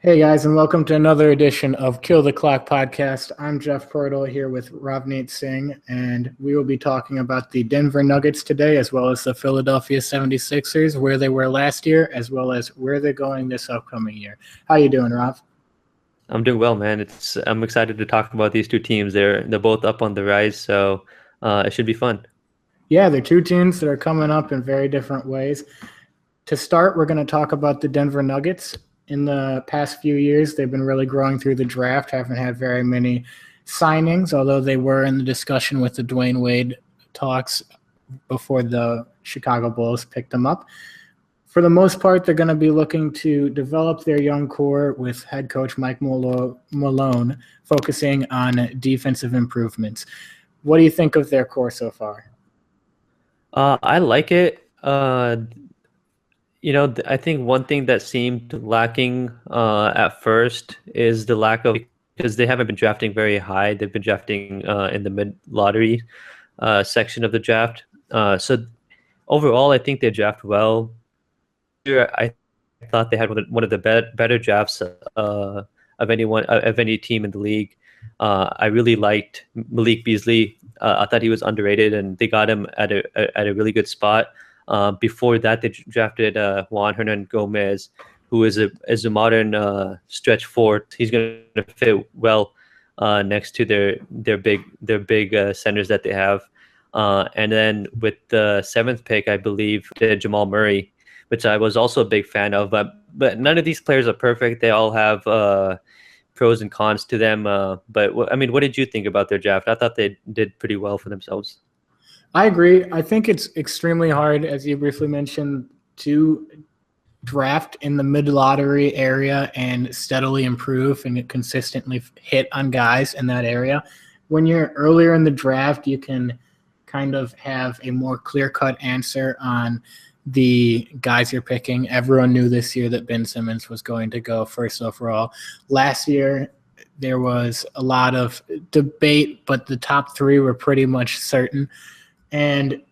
Hey guys, and welcome to another edition of Kill the Clock podcast. I'm Jeff Purtle here with Ravneet Singh, and we will be talking about the Denver Nuggets today, as well as the Philadelphia 76ers, where they were last year, as well as where they're going this upcoming year. How you doing, Rav? I'm doing well, man. I'm excited to talk about these two teams. They're both up on the rise, so it should be fun. Yeah, they're two teams that are coming up in very different ways. To start, we're going to talk about the Denver Nuggets. In the past few years, they've been really growing through the draft, haven't had very many signings, although they were in the discussion with the Dwayne Wade talks before the Chicago Bulls picked them up. For the most part, they're going to be looking to develop their young core with head coach Mike Malone focusing on defensive improvements. What do you think of their core so far? I like it. I think one thing that seemed lacking at first is the lack of because they haven't been drafting very high. They've been drafting in the mid lottery section of the draft. So overall, I think they draft well. I thought they had one of the better drafts of any team in the league. I really liked Malik Beasley. I thought he was underrated, and they got him at a really good spot. Before that, they drafted Juan Hernan Gomez, who is a modern stretch four. He's going to fit well next to their big centers that they have. And then with the seventh pick, I believe, Jamal Murray, which I was also a big fan of. But none of these players are perfect. They all have pros and cons to them. But I mean, what did you think about their draft? I thought they did pretty well for themselves. I agree. I think it's extremely hard, as you briefly mentioned, to draft in the mid-lottery area and steadily improve and consistently hit on guys in that area. When you're earlier in the draft, you can kind of have a more clear-cut answer on the guys you're picking. Everyone knew this year that Ben Simmons was going to go first overall. Last year, there was a lot of debate, but the top three were pretty much certain. And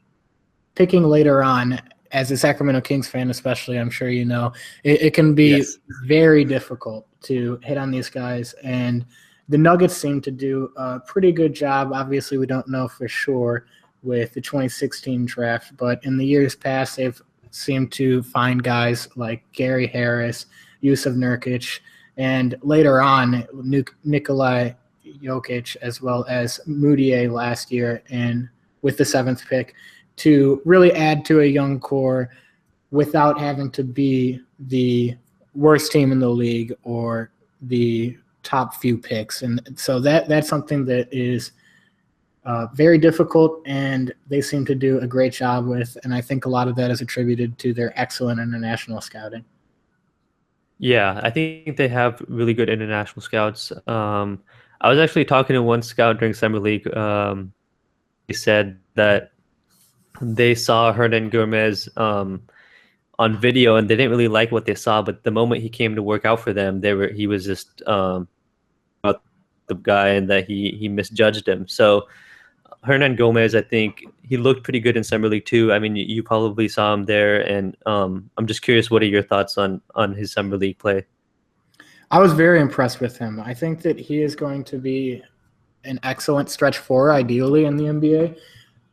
picking later on, as a Sacramento Kings fan especially, I'm sure you know, it can be Yes. very difficult to hit on these guys. And the Nuggets seem to do a pretty good job. Obviously, we don't know for sure with the 2016 draft, but in the years past, they've seemed to find guys like Gary Harris, Yusuf Nurkic, and later on, Nikolai Jokic, as well as Moutier last year, and with the seventh pick to really add to a young core without having to be the worst team in the league or the top few picks. And so that's something that is very difficult, and they seem to do a great job with. And I think a lot of that is attributed to their excellent international scouting. Yeah, I think they have really good international scouts. I was actually talking to one scout during summer league. He said that they saw Hernan Gomez on video and they didn't really like what they saw, but the moment he came to work out for them, he was just about the guy and that he misjudged him. So Hernan Gomez, I think he looked pretty good in summer league too. I mean, you probably saw him there, and I'm just curious, what are your thoughts on his summer league play? I was very impressed with him. I think that he is going to be an excellent stretch four, ideally, in the NBA.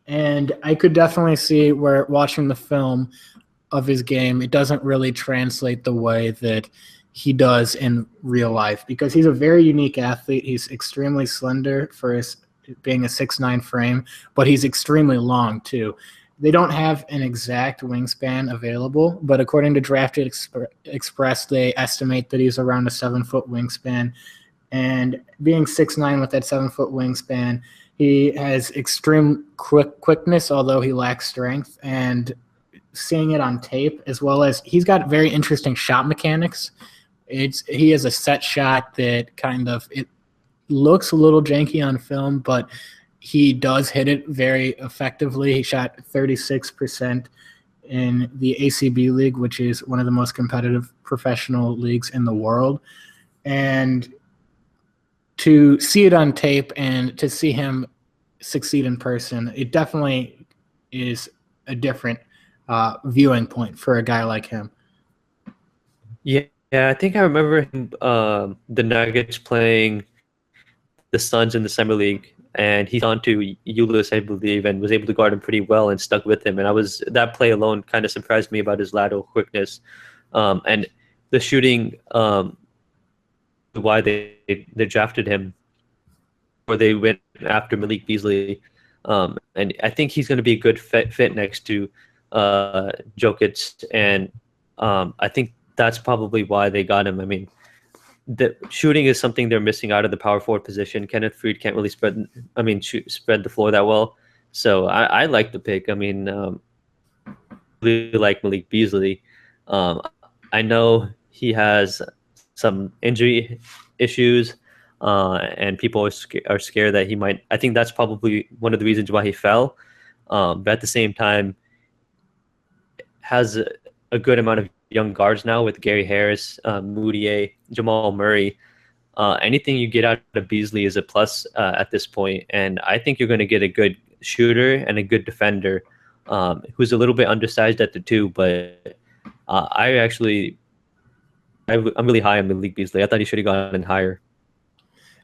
And I could definitely see where watching the film of his game, it doesn't really translate the way that he does in real life because he's a very unique athlete. He's extremely slender for his being a 6'9" frame, but he's extremely long too. They don't have an exact wingspan available, but according to Drafted Express, they estimate that he's around a 7-foot wingspan. And being 6'9" with that 7-foot wingspan, he has extreme quickness, although he lacks strength. And seeing it on tape, as well as he's got very interesting shot mechanics. He has a set shot that kind of it looks a little janky on film, but he does hit it very effectively. He shot 36% in the ACB league, which is one of the most competitive professional leagues in the world. And to see it on tape and to see him succeed in person, it definitely is a different viewing point for a guy like him. Yeah, Yeah, I think I remember him, the Nuggets playing the Suns in the summer league, and he's on to Ulyss, I believe, and was able to guard him pretty well and stuck with him. And I was that play alone kind of surprised me about his lateral quickness, and the shooting. Why they drafted him, or they went after Malik Beasley, and I think he's going to be a good fit next to Jokic, and I think that's probably why they got him. I mean, the shooting is something they're missing out of the power forward position. Kenneth Faried can't really spread the floor that well. So I like the pick. I mean, really like Malik Beasley. Um, I know he has some injury issues, and people are scared that he might. I think that's probably one of the reasons why he fell. But at the same time, has a good amount of young guards now with Gary Harris, Moutier, Jamal Murray. Anything you get out of Beasley is a plus at this point, and I think you're going to get a good shooter and a good defender, who's a little bit undersized at the two. But I'm really high on Malik Beasley. I thought he should have gone higher.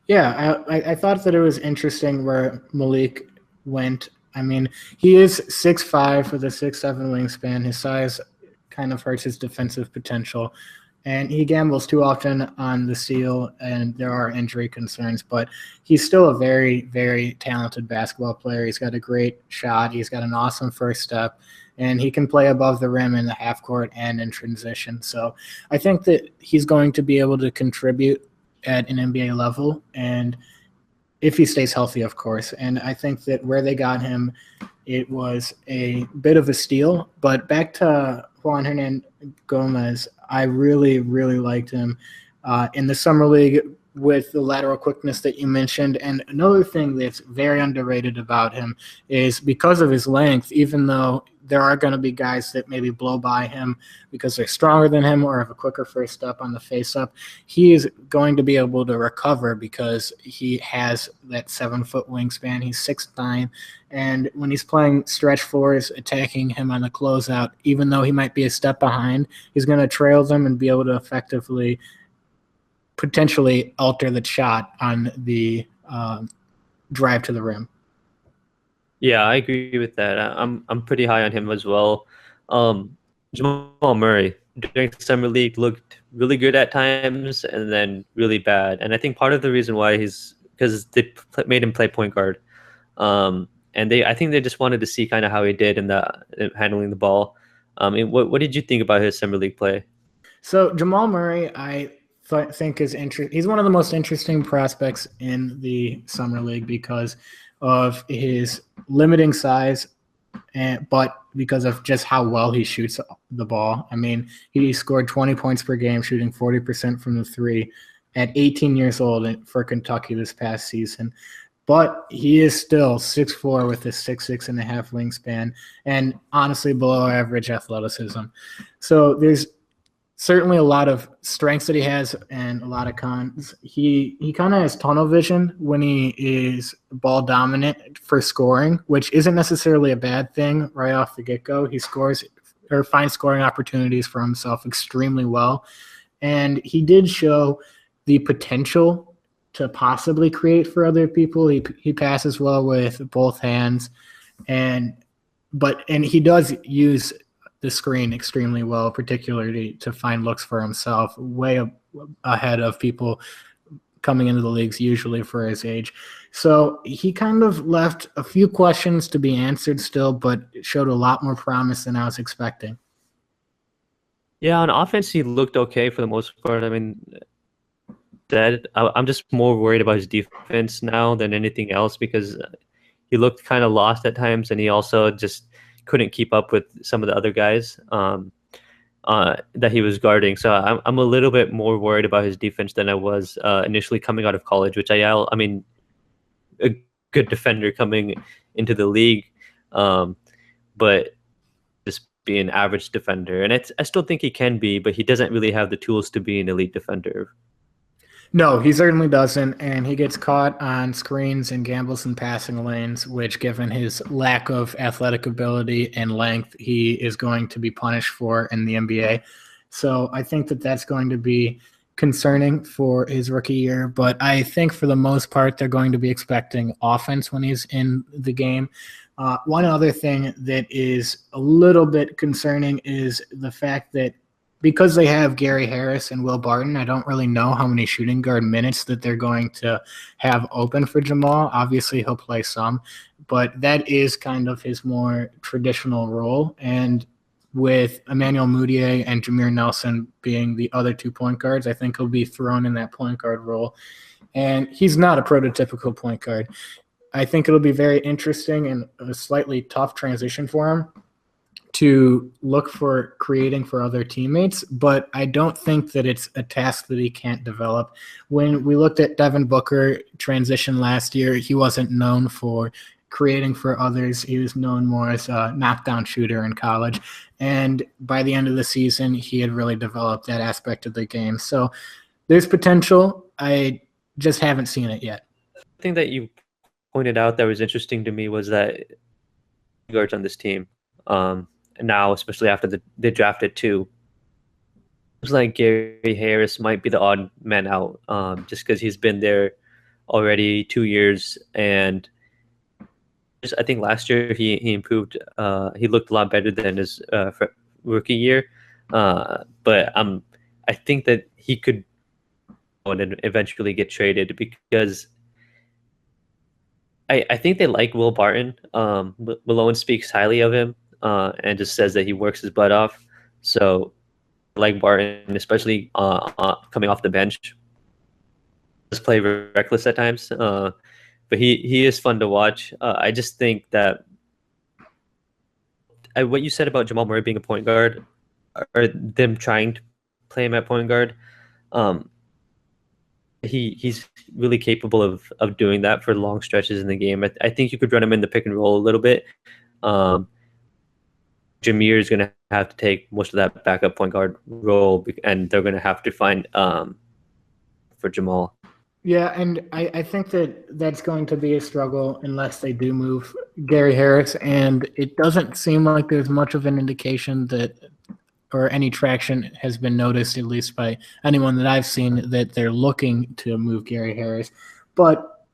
Yeah, I thought that it was interesting where Malik went. I mean, he is 6'5" with a 6'7" wingspan. His size kind of hurts his defensive potential, and he gambles too often on the steal, and there are injury concerns, but he's still a very, very talented basketball player. He's got a great shot. He's got an awesome first step, and he can play above the rim in the half court and in transition. So I think that he's going to be able to contribute at an NBA level, and if he stays healthy, of course. And I think that where they got him, it was a bit of a steal. But back to Juan Hernan Gomez, I really, really liked him in the summer league with the lateral quickness that you mentioned. And another thing that's very underrated about him is because of his length, even though there are going to be guys that maybe blow by him because they're stronger than him or have a quicker first step on the face-up, he is going to be able to recover because he has that 7-foot wingspan. He's 6'9", and when he's playing stretch fours, attacking him on the closeout, even though he might be a step behind, he's going to trail them and be able to effectively potentially alter the shot on the drive to the rim. Yeah, I agree with that. I'm pretty high on him as well. Jamal Murray during the summer league looked really good at times, and then really bad. And I think part of the reason why he's because they made him play point guard, and I think they just wanted to see kind of how he did in handling the ball. What did you think about his summer league play? So Jamal Murray, I think is interesting. He's one of the most interesting prospects in the summer league because of his limiting size, but because of just how well he shoots the ball. I mean, he scored 20 points per game, shooting 40% from the three at 18 years old for Kentucky this past season. But he is still 6'4" with a 6'6.5" wingspan, and honestly below average athleticism. So there's certainly a lot of strengths that he has and a lot of cons. He kind of has tunnel vision when he is ball dominant for scoring, which isn't necessarily a bad thing right off the get-go. He scores or finds scoring opportunities for himself extremely well. And he did show the potential to possibly create for other people. He passes well with both hands, and he does use the screen extremely well, particularly to find looks for himself, way ahead of people coming into the leagues usually for his age. So he kind of left a few questions to be answered still, but showed a lot more promise than I was expecting. Yeah, on offense, he looked okay for the most part. I mean, I'm just more worried about his defense now than anything else because he looked kind of lost at times, and he also just couldn't keep up with some of the other guys that he was guarding. So I'm a little bit more worried about his defense than I was initially coming out of college, which I mean, a good defender coming into the league, but just be an average defender. And I still think he can be, but he doesn't really have the tools to be an elite defender. No, he certainly doesn't, and he gets caught on screens and gambles in passing lanes, which, given his lack of athletic ability and length, he is going to be punished for in the NBA. So I think that that's going to be concerning for his rookie year. But I think for the most part, they're going to be expecting offense when he's in the game. One other thing that is a little bit concerning is the fact that because they have Gary Harris and Will Barton, I don't really know how many shooting guard minutes that they're going to have open for Jamal. Obviously, he'll play some, but that is kind of his more traditional role. And with Emmanuel Mudiay and Jameer Nelson being the other 2 point guards, I think he'll be thrown in that point guard role. And he's not a prototypical point guard. I think it'll be very interesting and a slightly tough transition for him to look for creating for other teammates, but I don't think that it's a task that he can't develop. When we looked at Devin Booker transition last year, he wasn't known for creating for others. He was known more as a knockdown shooter in college. And by the end of the season, he had really developed that aspect of the game. So there's potential. I just haven't seen it yet. The thing that you pointed out that was interesting to me was that guards on this team, now, especially after they drafted two, it's like Gary Harris might be the odd man out, just because he's been there already 2 years, and I think last year he improved. He looked a lot better than his rookie year, but I think that he could and eventually get traded because I think they like Will Barton. Malone speaks highly of him and just says that he works his butt off. So I like Barton, especially coming off the bench. Does play reckless at times, but he is fun to watch. I just think that what you said about Jamal Murray being a point guard, or them trying to play him at point guard, he's really capable of doing that for long stretches in the game. I think you could run him in the pick and roll a little bit. Jameer is going to have to take most of that backup point guard role, and they're going to have to find for Jamal. Yeah, and I think that that's going to be a struggle unless they do move Gary Harris, and it doesn't seem like there's much of an indication that or any traction has been noticed, at least by anyone that I've seen, that they're looking to move Gary Harris. But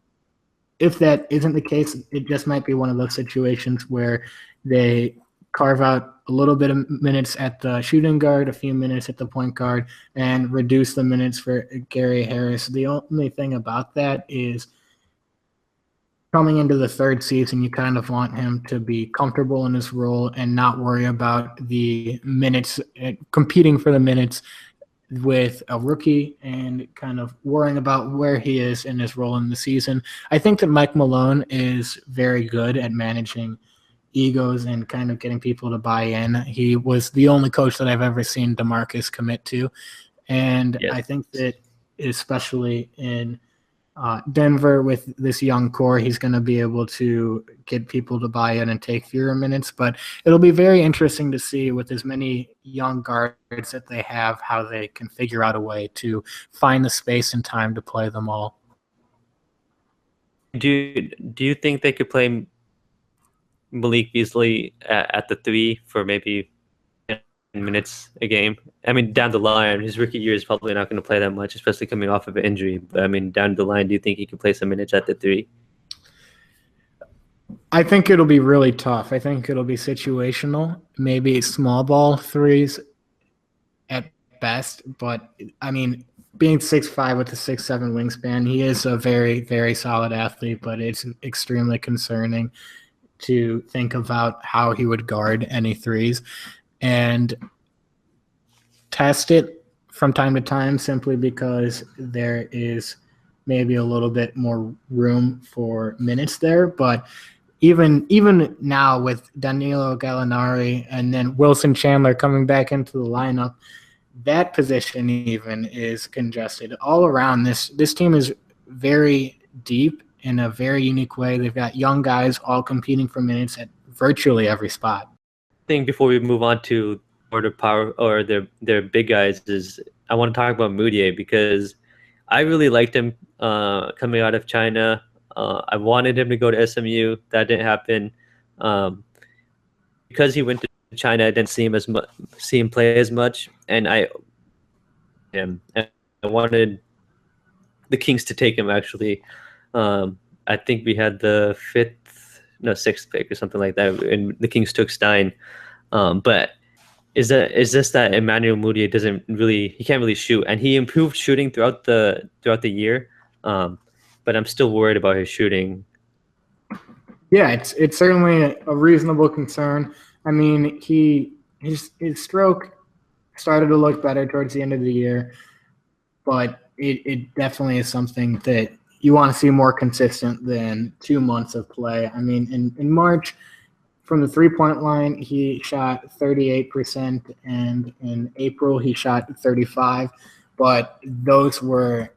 if that isn't the case, it just might be one of those situations where they carve out a little bit of minutes at the shooting guard, a few minutes at the point guard, and reduce the minutes for Gary Harris. The only thing about that is coming into the third season, you kind of want him to be comfortable in his role and not worry about the minutes, competing for the minutes with a rookie and kind of worrying about where he is in his role in the season. I think that Mike Malone is very good at managing egos and kind of getting people to buy in. He was the only coach that I've ever seen DeMarcus commit to. And yes. I think that especially in Denver with this young core, he's going to be able to get people to buy in and take fewer minutes. But it'll be very interesting to see with as many young guards that they have, how they can figure out a way to find the space and time to play them all. Do you think they could play Malik Beasley at the 3 for maybe 10 minutes a game? I mean, down the line, his rookie year is probably not going to play that much, especially coming off of an injury. But I mean, down the line, do you think he can play some minutes at the 3? I think it'll be really tough. I think it'll be situational, maybe small ball threes at best. But I mean, being 6'5" with a 6'7" wingspan, he is a very, very solid athlete, but it's extremely concerning to think about how he would guard any threes and test it from time to time simply because there is maybe a little bit more room for minutes there. But even now with Danilo Gallinari and then Wilson Chandler coming back into the lineup, that position even is congested. All around, this team is very deep in a very unique way. They've got young guys all competing for minutes at virtually every spot. I think before we move on to order power or their big guys, is I want to talk about Mudiay because I really liked him coming out of China. I wanted him to go to SMU. That didn't happen because he went to China. I didn't see him play as much, and I wanted the Kings to take him actually. I think we had the sixth pick or something like that, and the Kings took Stein. But is this that Emmanuel Mudiay he can't really shoot, and he improved shooting throughout the year. But I'm still worried about his shooting. Yeah, it's certainly a reasonable concern. I mean, his stroke started to look better towards the end of the year, but it definitely is something that you want to see more consistent than 2 months of play. I mean, in March, from the three-point line, he shot 38%, and in April, he shot 35%. But those were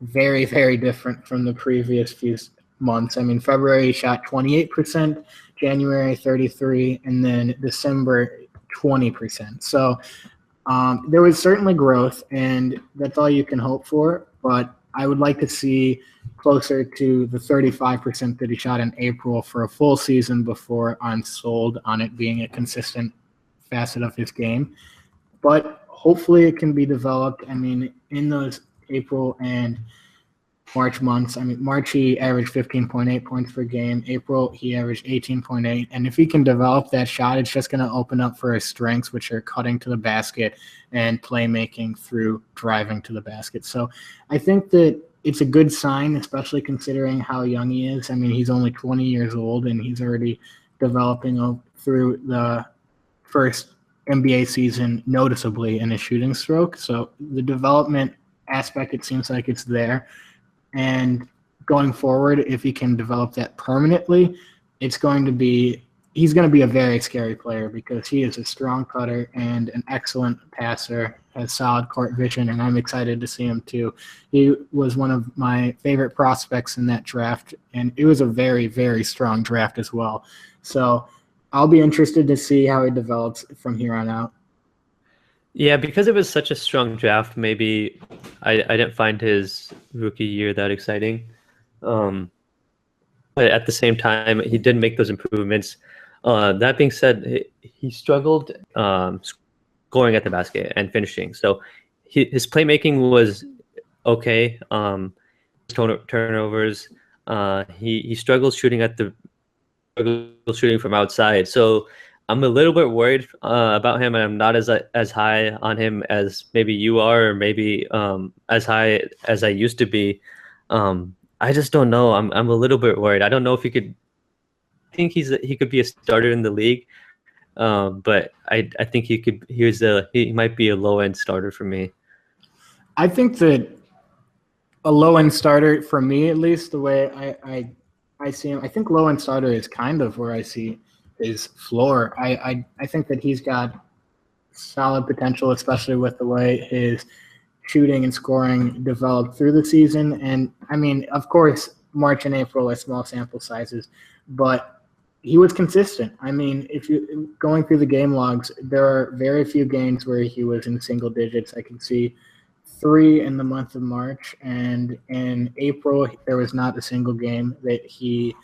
very, very different from the previous few months. I mean, February, he shot 28%, January, 33%, and then December, 20%. So there was certainly growth, and that's all you can hope for. But I would like to see closer to the 35% that he shot in April for a full season before I'm sold on it being a consistent facet of his game. But hopefully it can be developed. I mean, in those April and March months, I mean, March he averaged 15.8 points per game. April he averaged 18.8. And if he can develop that shot, it's just going to open up for his strengths, which are cutting to the basket and playmaking through driving to the basket. So I think that it's a good sign, especially considering how young he is. I mean, he's only 20 years old, and he's already developing through the first NBA season noticeably in his shooting stroke. So the development aspect, it seems like it's there. And going forward, if he can develop that permanently, he's going to be a very scary player because he is a strong cutter and an excellent passer, has solid court vision, and I'm excited to see him too. He was one of my favorite prospects in that draft, and it was a very, very strong draft as well. So I'll be interested to see how he develops from here on out. Yeah, because it was such a strong draft, maybe I didn't find his rookie year that exciting. But at the same time, he did make those improvements. That being said, he struggled scoring at the basket and finishing. So his playmaking was okay. Turnovers. He struggles shooting from outside. So I'm a little bit worried about him, and I'm not as high on him as maybe you are, or maybe as high as I used to be. I just don't know. I'm a little bit worried. I don't know if he could. I think he could be a starter in the league, but I think he might be a low end starter for me. I think that a low end starter for me, at least the way I see him, I think low end starter is kind of where I see his floor. I think that he's got solid potential, especially with the way his shooting and scoring developed through the season. And I mean, of course, March and April are small sample sizes, but he was consistent. I mean, if you going through the game logs, there are very few games where he was in single digits. I can see 3 in the month of March, and in April there was not a single game that he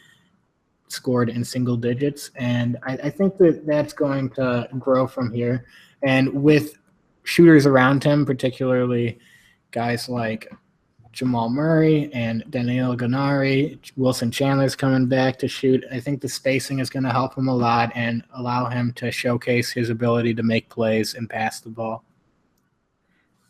scored in single digits. And I think that that's going to grow from here. And with shooters around him, particularly guys like Jamal Murray and Danilo Gallinari, Wilson Chandler's coming back to shoot, I think the spacing is going to help him a lot and allow him to showcase his ability to make plays and pass the ball.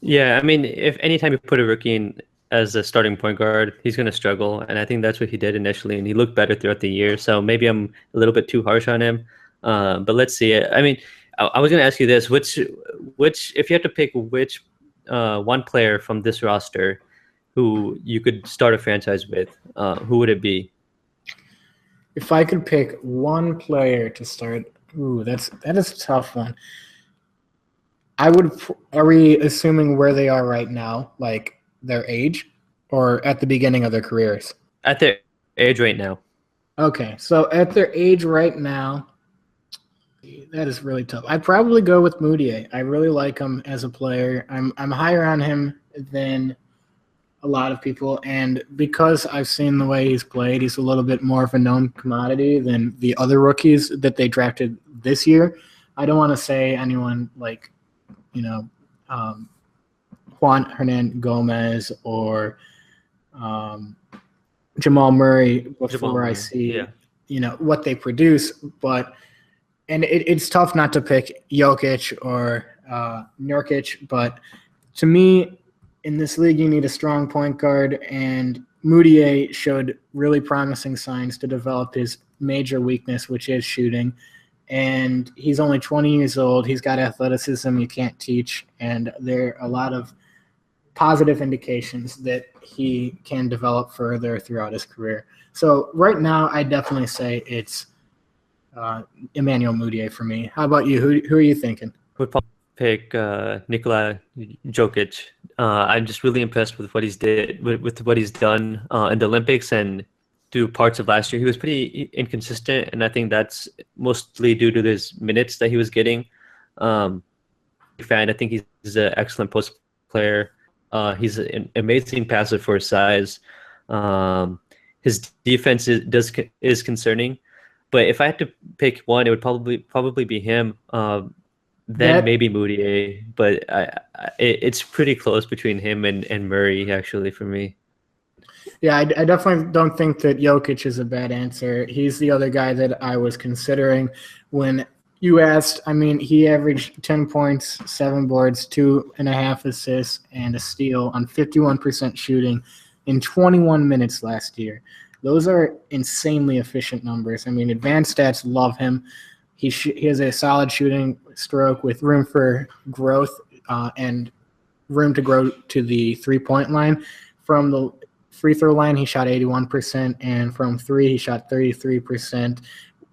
Yeah, I mean, if anytime you put a rookie in as a starting point guard, he's going to struggle, and I think that's what he did initially, and he looked better throughout the year. So maybe I'm a little bit too harsh on him, but let's see. I mean, I was going to ask you this: which, if you had to pick which one player from this roster who you could start a franchise with, who would it be? If I could pick one player to start, that is a tough one. Are we assuming where they are right now, like their age, or at the beginning of their careers? At their age right now. Okay, so at their age right now, that is really tough. I'd probably go with Mudiay. I really like him as a player. I'm higher on him than a lot of people, and because I've seen the way he's played, he's a little bit more of a known commodity than the other rookies that they drafted this year. I don't want to say anyone like, you know, Juan Hernan Gomez or Jamal Murray Jamal before I Murray. see, Yeah. What they produce. But and it's tough not to pick Jokic or Nurkic, but to me, in this league, you need a strong point guard, and Moutier showed really promising signs to develop his major weakness, which is shooting. And he's only 20 years old. He's got athleticism you can't teach, and there are a lot of positive indications that he can develop further throughout his career. So right now, I definitely say it's Emmanuel Moutier for me. How about you? Who are you thinking? Would probably pick Nikola Jokic. I'm just really impressed with what he's did with what he's done in the Olympics and through parts of last year. He was pretty inconsistent, and I think that's mostly due to his minutes that he was getting. Fan, I think he's an excellent post player. He's an amazing passer for his size. His defense is concerning, but if I had to pick one, it would probably be him. Then maybe Moutier, but it's pretty close between him and Murray actually for me. Yeah, I definitely don't think that Jokic is a bad answer. He's the other guy that I was considering when you asked. I mean, he averaged 10 points, 7 boards, 2.5 assists, and a steal on 51% shooting in 21 minutes last year. Those are insanely efficient numbers. I mean, advanced stats love him. He has a solid shooting stroke with room for growth and room to grow to the three-point line. From the free throw line, he shot 81%, and from three, he shot 33%,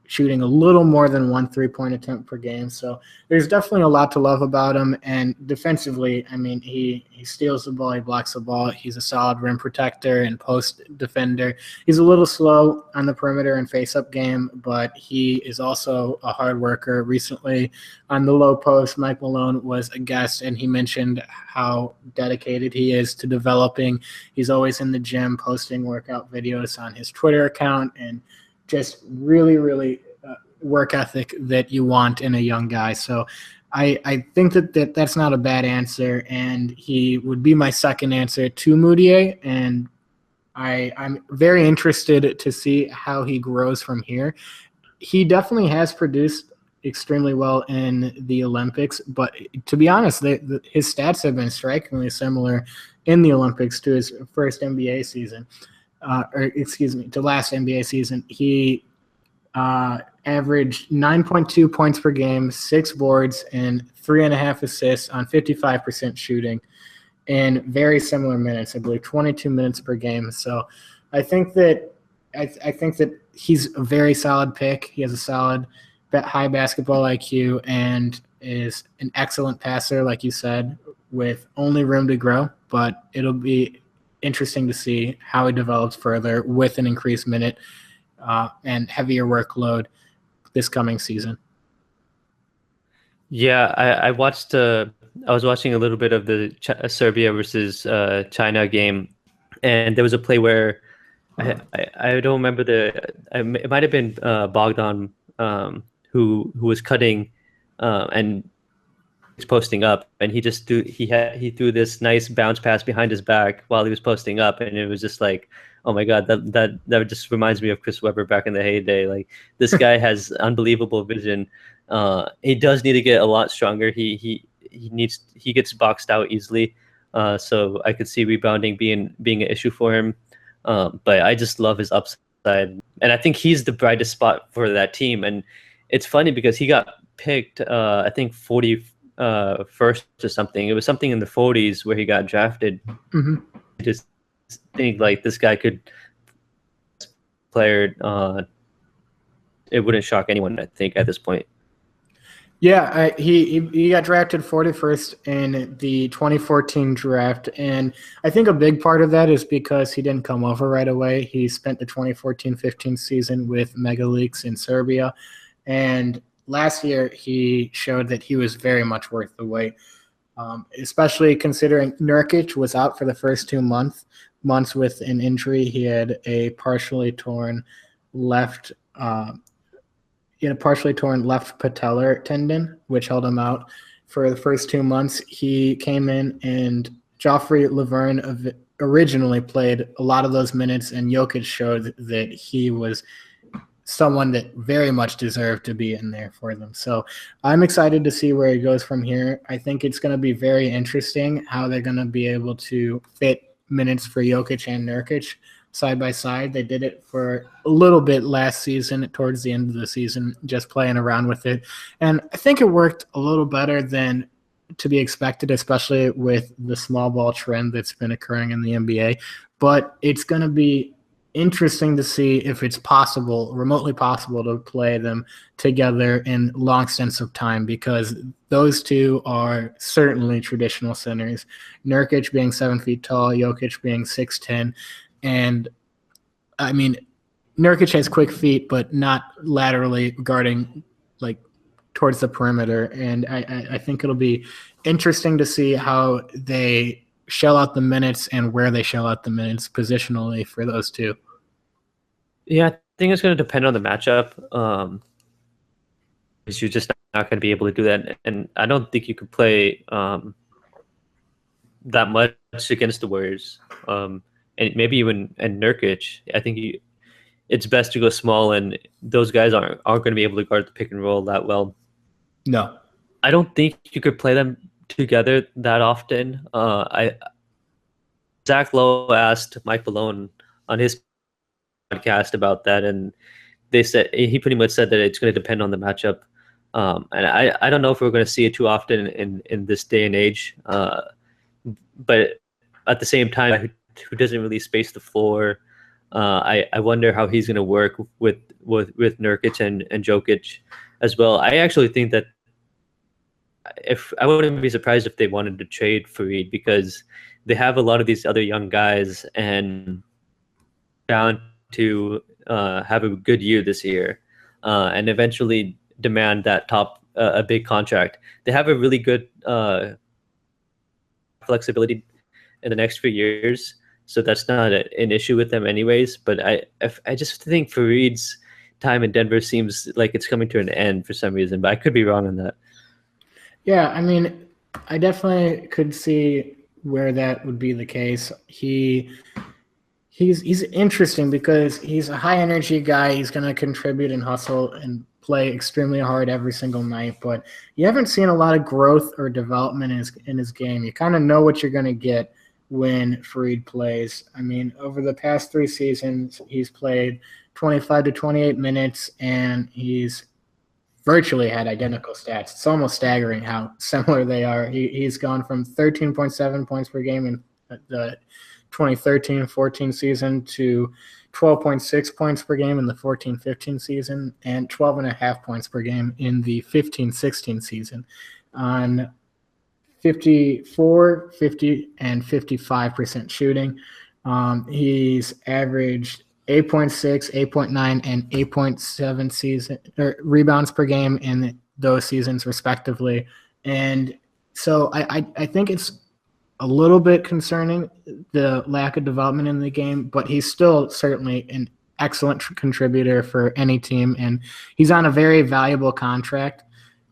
shooting a little more than 1 3-point attempt per game. So there's definitely a lot to love about him. And defensively, I mean, he steals the ball, he blocks the ball. He's a solid rim protector and post defender. He's a little slow on the perimeter and face-up game, but he is also a hard worker. Recently on the low post, Mike Malone was a guest, and he mentioned how dedicated he is to developing. He's always in the gym posting workout videos on his Twitter account, and just really, really work ethic that you want in a young guy. So I think that's not a bad answer, and he would be my second answer to Moutier, and I'm very interested to see how he grows from here. He definitely has produced extremely well in the Olympics, but to be honest, his stats have been strikingly similar in the Olympics to his first NBA season. To last NBA season. He averaged 9.2 points per game, 6 boards, and 3.5 assists on 55% shooting in very similar minutes. I believe 22 minutes per game. So I think that he's a very solid pick. He has a solid, high basketball IQ and is an excellent passer, like you said, with only room to grow. But it'll be interesting to see how he develops further with an increased minute and heavier workload this coming season. Yeah, I watched. I was watching a little bit of the Serbia versus China game, and there was a play where I don't remember it might have been Bogdan who was cutting and was posting up, and he threw this nice bounce pass behind his back while he was posting up, and it was just like, oh my god, that just reminds me of Chris Webber back in the heyday. Like, this guy has unbelievable vision. He does need to get a lot stronger. He gets boxed out easily, so I could see rebounding being an issue for him. But I just love his upside, and I think he's the brightest spot for that team. And it's funny because he got picked, I think 41st or something. It was something in the 40s where he got drafted. Mm-hmm. I just think like this guy could player. It wouldn't shock anyone, I think, at this point. Yeah, he got drafted 41st in the 2014 draft, and I think a big part of that is because he didn't come over right away. He spent the 2014-15 season with Mega Leagues in Serbia, and last year he showed that he was very much worth the wait, especially considering Nurkic was out for the first 2 months with an injury. He had a partially torn left he had a partially torn left patellar tendon, which held him out for the first 2 months. He came in, and Joffrey Laverne originally played a lot of those minutes, and Jokic showed that he was someone that very much deserved to be in there for them. So I'm excited to see where he goes from here. I think it's going to be very interesting how they're going to be able to fit minutes for Jokic and Nurkic side by side. They did it for a little bit last season, towards the end of the season, just playing around with it. And I think it worked a little better than to be expected, especially with the small ball trend that's been occurring in the NBA. But it's going to be interesting to see if it's possible, remotely possible, to play them together in long stints of time, because those two are certainly traditional centers. Nurkic being 7 feet tall, Jokic being 6'10". And I mean, Nurkic has quick feet, but not laterally guarding like towards the perimeter. And I think it'll be interesting to see how they shell out the minutes and where they shell out the minutes positionally for those two. Yeah, I think it's going to depend on the matchup. Because you're just not going to be able to do that, and I don't think you could play that much against the Warriors. And maybe even and Nurkic. I think it's best to go small, and those guys aren't going to be able to guard the pick and roll that well. No, I don't think you could play them together that often. Zach Lowe asked Mike Malone on his podcast about that, and he pretty much said that it's going to depend on the matchup. And I don't know if we're going to see it too often in this day and age. But at the same time, who doesn't really space the floor, I wonder how he's going to work with Nurkic and Jokic as well. I actually think that if I wouldn't be surprised if they wanted to trade Fareed, because they have a lot of these other young guys and bound to have a good year this year and eventually demand that a big contract. They have a really good flexibility in the next few years, so that's not an issue with them anyways. But I just think Fareed's time in Denver seems like it's coming to an end for some reason, but I could be wrong on that. Yeah, I mean, I definitely could see where that would be the case. He's interesting because he's a high energy guy. He's going to contribute and hustle and play extremely hard every single night, but you haven't seen a lot of growth or development in his game. You kind of know what you're going to get when Fareed plays. I mean, over the past 3 seasons, he's played 25 to 28 minutes, and he's virtually had identical stats. It's almost staggering how similar they are. He's gone from 13.7 points per game in the 2013-14 season to 12.6 points per game in the 14-15 season and 12.5 points per game in the 15-16 season on 54, 50, and 55% shooting. He's averaged 8.6, 8.9, and 8.7 rebounds per game in those seasons, respectively. And so I think it's a little bit concerning, the lack of development in the game, but he's still certainly an excellent contributor for any team, and he's on a very valuable contract.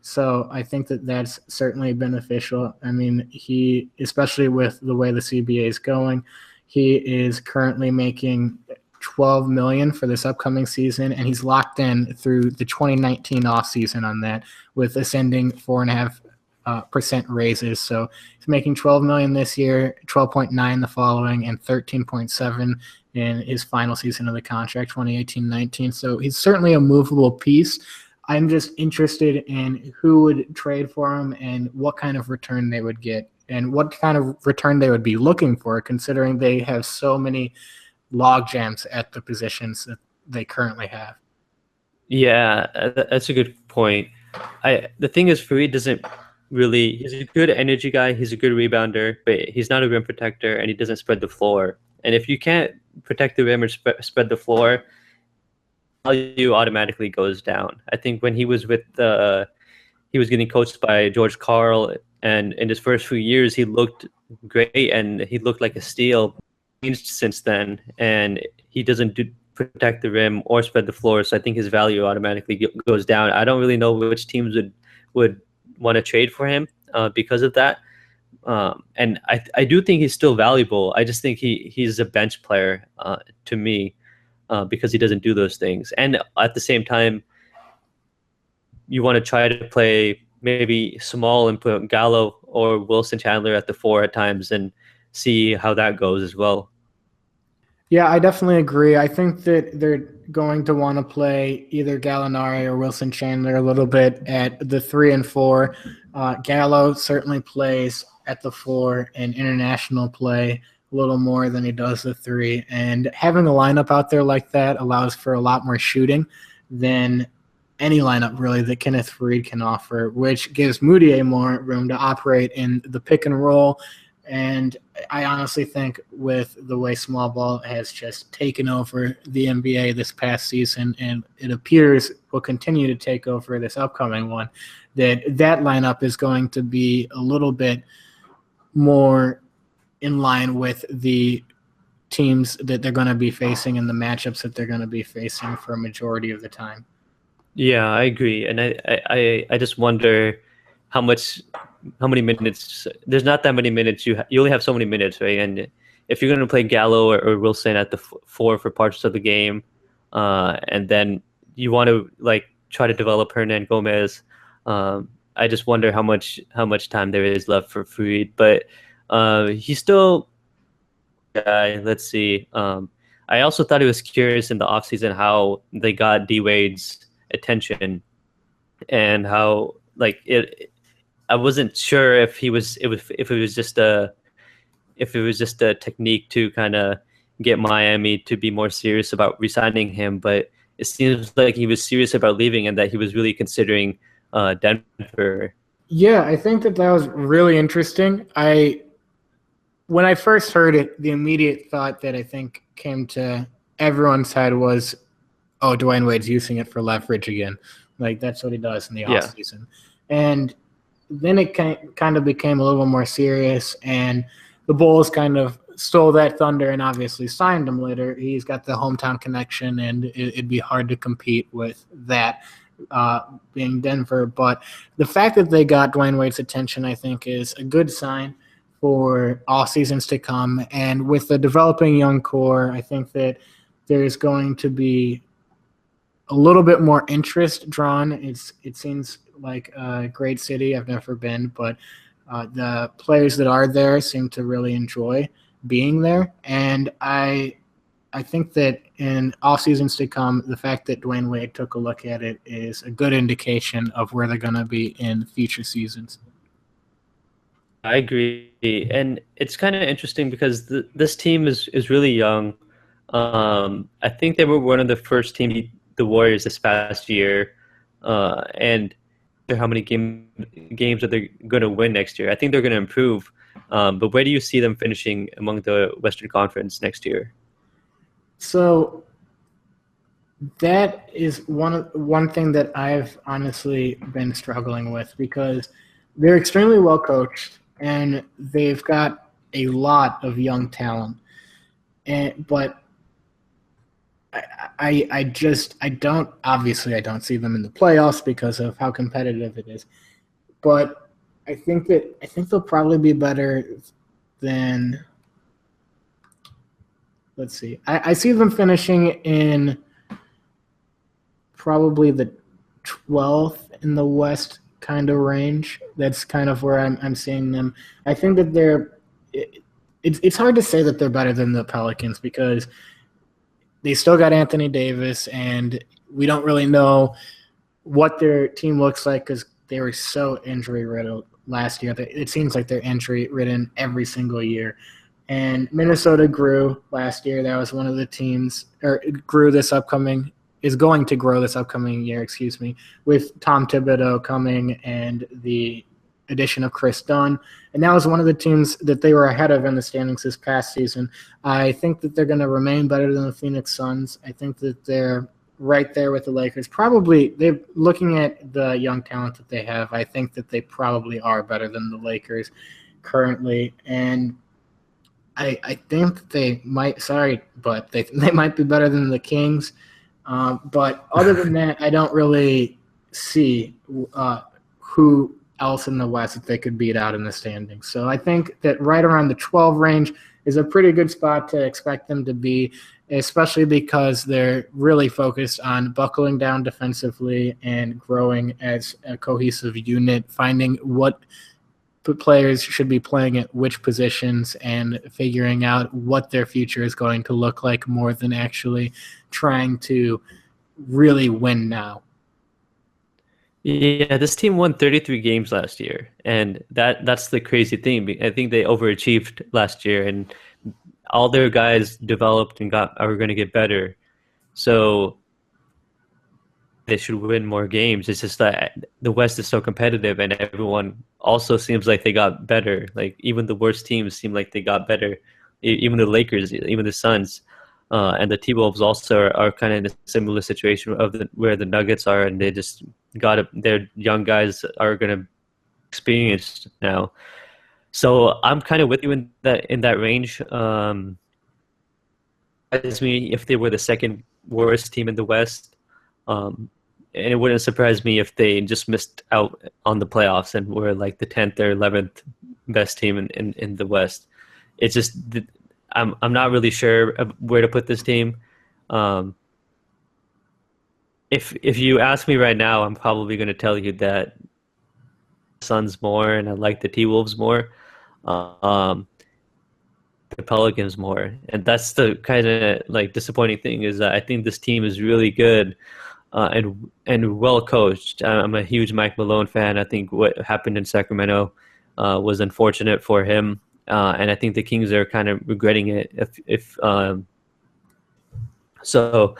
So I think that that's certainly beneficial. I mean, he, especially with the way the CBA is going, he is currently making $12 million for this upcoming season, and he's locked in through the 2019 offseason on that with ascending 4.5% raises. So he's making $12 million this year, 12.9 the following, and 13.7 in his final season of the contract, 2018-19. So he's certainly a movable piece. I'm just interested in who would trade for him and what kind of return they would get and what kind of return they would be looking for, considering they have so many log jams at the positions that they currently have. Yeah, that's a good point. The thing is, Fareed doesn't really, he's a good energy guy, he's a good rebounder, but he's not a rim protector, and he doesn't spread the floor. And if you can't protect the rim or spread the floor, value automatically goes down. I think when he was he was getting coached by George Karl, and in his first few years, he looked great and he looked like a steal. Changed since then, and he doesn't protect the rim or spread the floor. So I think his value automatically goes down. I don't really know which teams would want to trade for him because of that. And I do think he's still valuable. I just think he's a bench player to me because he doesn't do those things. And at the same time, you want to try to play maybe small and put Gallo or Wilson Chandler at the 4 at times and see how that goes as well. Yeah, I definitely agree. I think that they're going to want to play either Gallinari or Wilson Chandler a little bit at the 3 and 4. Gallo certainly plays at the 4 in international play a little more than he does the 3. And having a lineup out there like that allows for a lot more shooting than any lineup really that Kenneth Faried can offer, which gives Moutier more room to operate in the pick and roll. And I honestly think with the way small ball has just taken over the NBA this past season, and it appears will continue to take over this upcoming one, that lineup is going to be a little bit more in line with the teams that they're going to be facing and the matchups that they're going to be facing for a majority of the time. Yeah, I agree. And I just wonder how many minutes. There's not that many minutes. You only have so many minutes, right? And if you're going to play Gallo or Wilson at the 4 for parts of the game, and then you want to like try to develop Hernan Gomez, I just wonder how much time there is left for Faried. But he's still guy. Let's see. I also thought it was curious in the offseason how they got D Wade's attention and how like it. I wasn't sure if it was just a technique to kind of get Miami to be more serious about re-signing him, but it seems like he was serious about leaving and that he was really considering Denver. Yeah, I think that was really interesting. When I first heard it, the immediate thought that I think came to everyone's head was, oh, Dwayne Wade's using it for leverage again. Like that's what he does in the offseason. And then it kind of became a little more serious, and the Bulls kind of stole that thunder and obviously signed him later. He's got the hometown connection, and it'd be hard to compete with that being Denver. But the fact that they got Dwayne Wade's attention, I think, is a good sign for all seasons to come. And with the developing young core, I think that there's going to be a little bit more interest drawn. It seems like a great city. I've never been, but the players that are there seem to really enjoy being there. And I think that in all seasons to come, the fact that Dwayne Wade took a look at it is a good indication of where they're going to be in future seasons. I agree. And it's kind of interesting because this team is really young. I think they were one of the first team to beat the Warriors this past year. And how many games are they going to win next year? I think they're going to improve. But where do you see them finishing among the Western Conference next year? So that is one thing that I've honestly been struggling with, because they're extremely well coached and they've got a lot of young talent. But I don't see them in the playoffs because of how competitive it is. But I think they'll probably be better than, let's see. I see them finishing in probably the 12th in the West kind of range. That's kind of where I'm seeing them. I think that it's hard to say that they're better than the Pelicans because they still got Anthony Davis, and we don't really know what their team looks like because they were so injury-riddled last year. It seems like they're injury-ridden every single year. And Minnesota grew last year. That was one of the teams, or is going to grow this upcoming year, with Tom Thibodeau coming and the addition of Chris Dunn. And that was one of the teams that they were ahead of in the standings this past season. I think that they're going to remain better than the Phoenix Suns. I think that they're right there with the Lakers. Probably, they're looking at the young talent that they have. I think that they probably are better than the Lakers currently. And I think that they might. Sorry, but they might be better than the Kings. But other than that, I don't really see who else in the West that they could beat out in the standings. So I think that right around the 12 range is a pretty good spot to expect them to be, especially because they're really focused on buckling down defensively and growing as a cohesive unit, finding what players should be playing at which positions and figuring out what their future is going to look like more than actually trying to really win now. Yeah, this team won 33 games last year, and that's the crazy thing. I think they overachieved last year, and all their guys developed and are going to get better. So they should win more games. It's just that the West is so competitive, and everyone also seems like they got better. Like even the worst teams seem like they got better. Even the Lakers, even the Suns, and the T-Wolves also are kind of in a similar situation where the Nuggets are, and they just their young guys are going to experience now. So I'm kind of with you in that range. Surprise me if they were the second worst team in the West. And it wouldn't surprise me if they just missed out on the playoffs and were like the 10th or 11th best team in the West. It's just I'm not really sure where to put this team. If you ask me right now, I'm probably going to tell you that Suns more and I like the T-Wolves more. Um, the Pelicans more, and that's the kind of like disappointing thing is that I think this team is really good and well coached. I'm a huge Mike Malone fan. I think what happened in Sacramento was unfortunate for him, and I think the Kings are kind of regretting it. So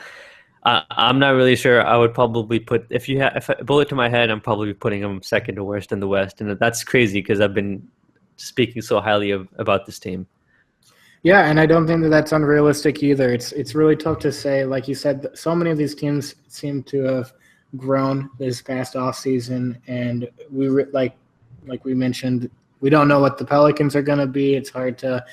I'm not really sure. I would probably put if a bullet to my head, I'm probably putting them second to worst in the West, and that's crazy because I've been speaking so highly about this team. Yeah, and I don't think that that's unrealistic either. It's really tough to say. Like you said, so many of these teams seem to have grown this past off season, and like we mentioned, we don't know what the Pelicans are going to be. It's hard to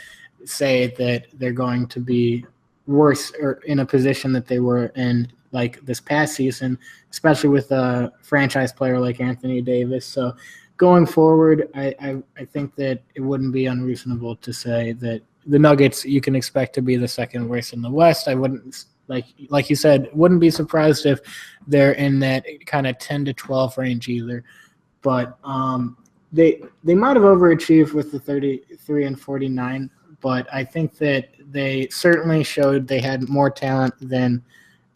say that they're going to be worse or in a position that they were in like this past season, especially with a franchise player like Anthony Davis. So going forward, I think that it wouldn't be unreasonable to say that the Nuggets you can expect to be the second worst in the West. I wouldn't like you said, wouldn't be surprised if they're in that kind of 10 to 12 range either. But they might have overachieved with the 33 and 49, but I think that they certainly showed they had more talent than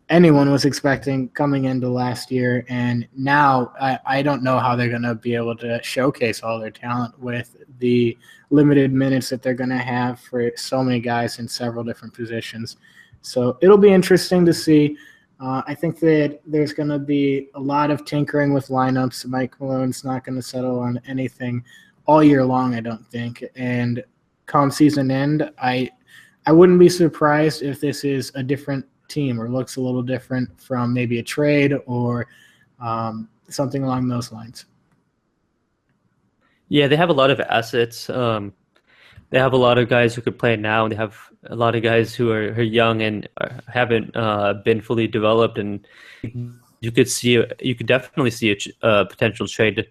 anyone was expecting coming into last year. And now I don't know how they're going to be able to showcase all their talent with the limited minutes that they're going to have for so many guys in several different positions. So it'll be interesting to see. I think that there's going to be a lot of tinkering with lineups. Mike Malone's not going to settle on anything all year long, I don't think. And come season end, I wouldn't be surprised if this is a different team or looks a little different from maybe a trade or something along those lines. Yeah, they have a lot of assets. They have a lot of guys who could play now, and they have a lot of guys who are young and haven't been fully developed. And you could definitely see a potential trade.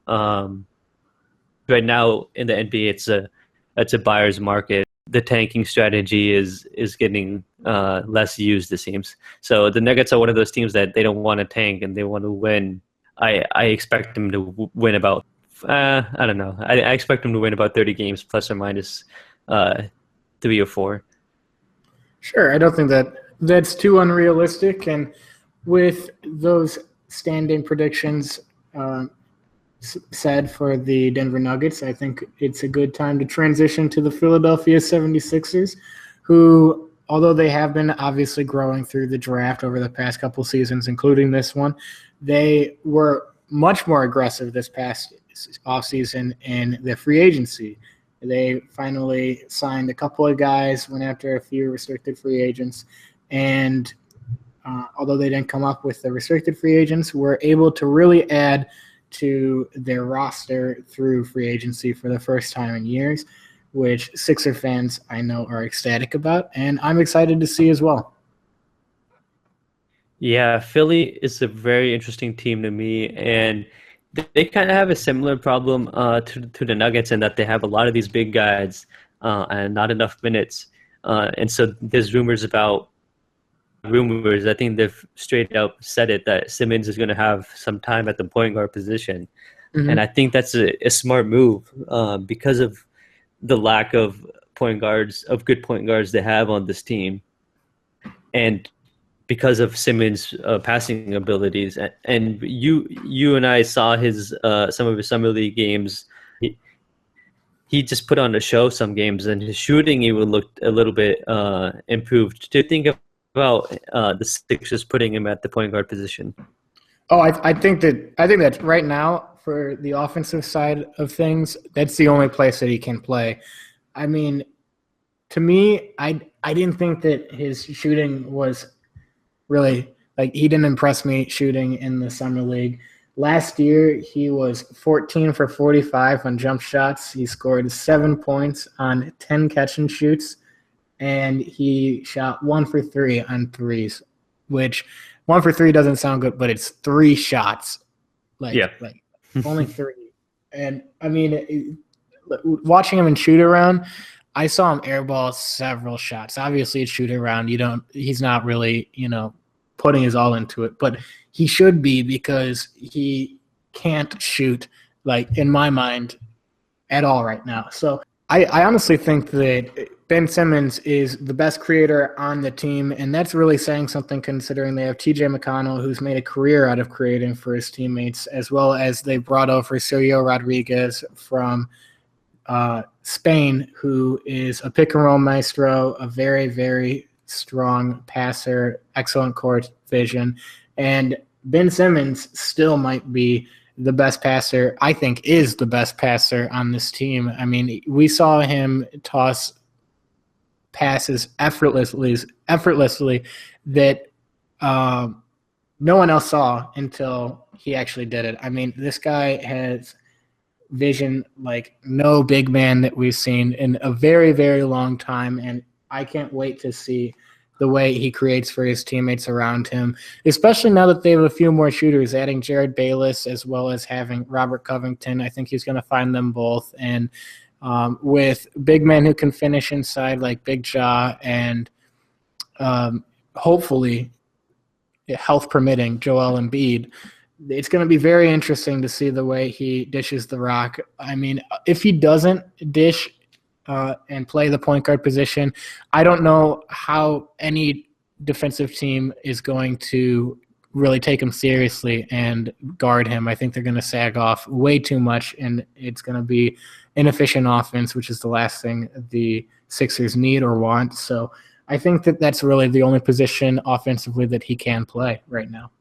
Right now in the NBA, it's a buyer's market. The tanking strategy is getting less used, it seems. So the Nuggets are one of those teams that they don't want to tank and they want to win. I expect them to win about I don't know. I expect them to win about 30 games plus or minus 3 or 4. Sure, I don't think that's too unrealistic. And with those standing predictions said for the Denver Nuggets, I think it's a good time to transition to the Philadelphia 76ers, who, although they have been obviously growing through the draft over the past couple seasons, including this one, they were much more aggressive this past offseason in the free agency. They finally signed a couple of guys, went after a few restricted free agents, and although they didn't come up with the restricted free agents, were able to really add to their roster through free agency for the first time in years. which Sixer fans I know are ecstatic about, and I'm excited to see as well. Yeah, Philly is a very interesting team to me, and they kind of have a similar problem to the Nuggets in that they have a lot of these big guys and not enough minutes. And so there's rumors. I think they've straight up said it that Simmons is going to have some time at the point guard position, and I Mm-hmm. think that's a smart move because of the lack of good point guards they have on this team, and because of Simmons' passing abilities. And you and I saw his some of his summer league games. He just put on a show some games, and his shooting even looked a little bit improved. Do you think about the Sixers putting him at the point guard position? Oh, I think that right now for the offensive side of things, that's the only place that he can play. I mean, to me, I didn't think that his shooting was really like he didn't impress me shooting in the summer league. Last year, he was 14 for 45 on jump shots. He scored 7 points on 10 catch and shoots, and he shot 1 for 3 on threes, which 1 for 3 doesn't sound good, but it's 3 shots, Yeah. like only 3. And I mean, watching him in shoot around, I saw him airball several shots. Obviously, it's shoot around. He's not really, putting his all into it, but he should be because he can't shoot, like in my mind, at all right now. So I honestly think that Ben Simmons is the best creator on the team, and that's really saying something considering they have TJ McConnell, who's made a career out of creating for his teammates, as well as they brought over Sergio Rodriguez from Spain, who is a pick and roll maestro, a very, very strong passer, excellent court vision. And Ben Simmons still might be the best passer, I think is the best passer on this team. I mean, we saw him toss passes effortlessly that no one else saw until he actually did it. I mean, this guy has vision like no big man that we've seen in a very, very long time, and I can't wait to see the way he creates for his teammates around him, especially now that they have a few more shooters, adding Jared Bayless as well as having Robert Covington. I think he's going to find them both. And with big men who can finish inside like Big Ja and hopefully, health permitting, Joel Embiid, it's going to be very interesting to see the way he dishes the rock. I mean, if he doesn't dish and play the point guard position, I don't know how any defensive team is going to really take him seriously and guard him. I think they're going to sag off way too much, and it's going to be inefficient offense, which is the last thing the Sixers need or want. So I think that that's really the only position offensively that he can play right now.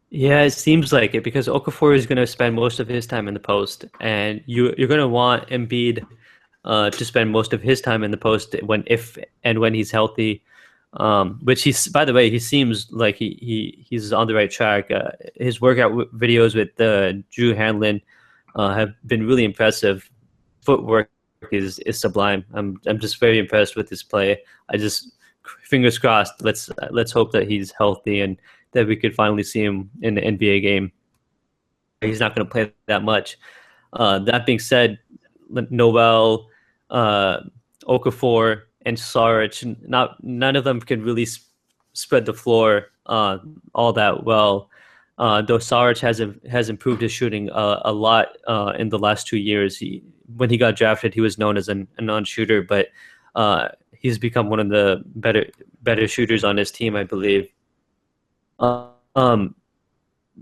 Yeah, it seems like it because Okafor is going to spend most of his time in the post, and you're going to want Embiid to spend most of his time in the post when he's healthy. Which by the way, he seems like he's on the right track. His workout videos with Drew Hanlon have been really impressive. Footwork is sublime. I'm just very impressed with his play. Fingers crossed. Let's hope that he's healthy and that we could finally see him in the NBA game. He's not going to play that much. That being said, Noel, Okafor, and Saric, none of them can really spread the floor all that well. Though Saric has improved his shooting a lot in the last 2 years. When he got drafted, he was known as a non-shooter, but he's become one of the better shooters on his team, I believe.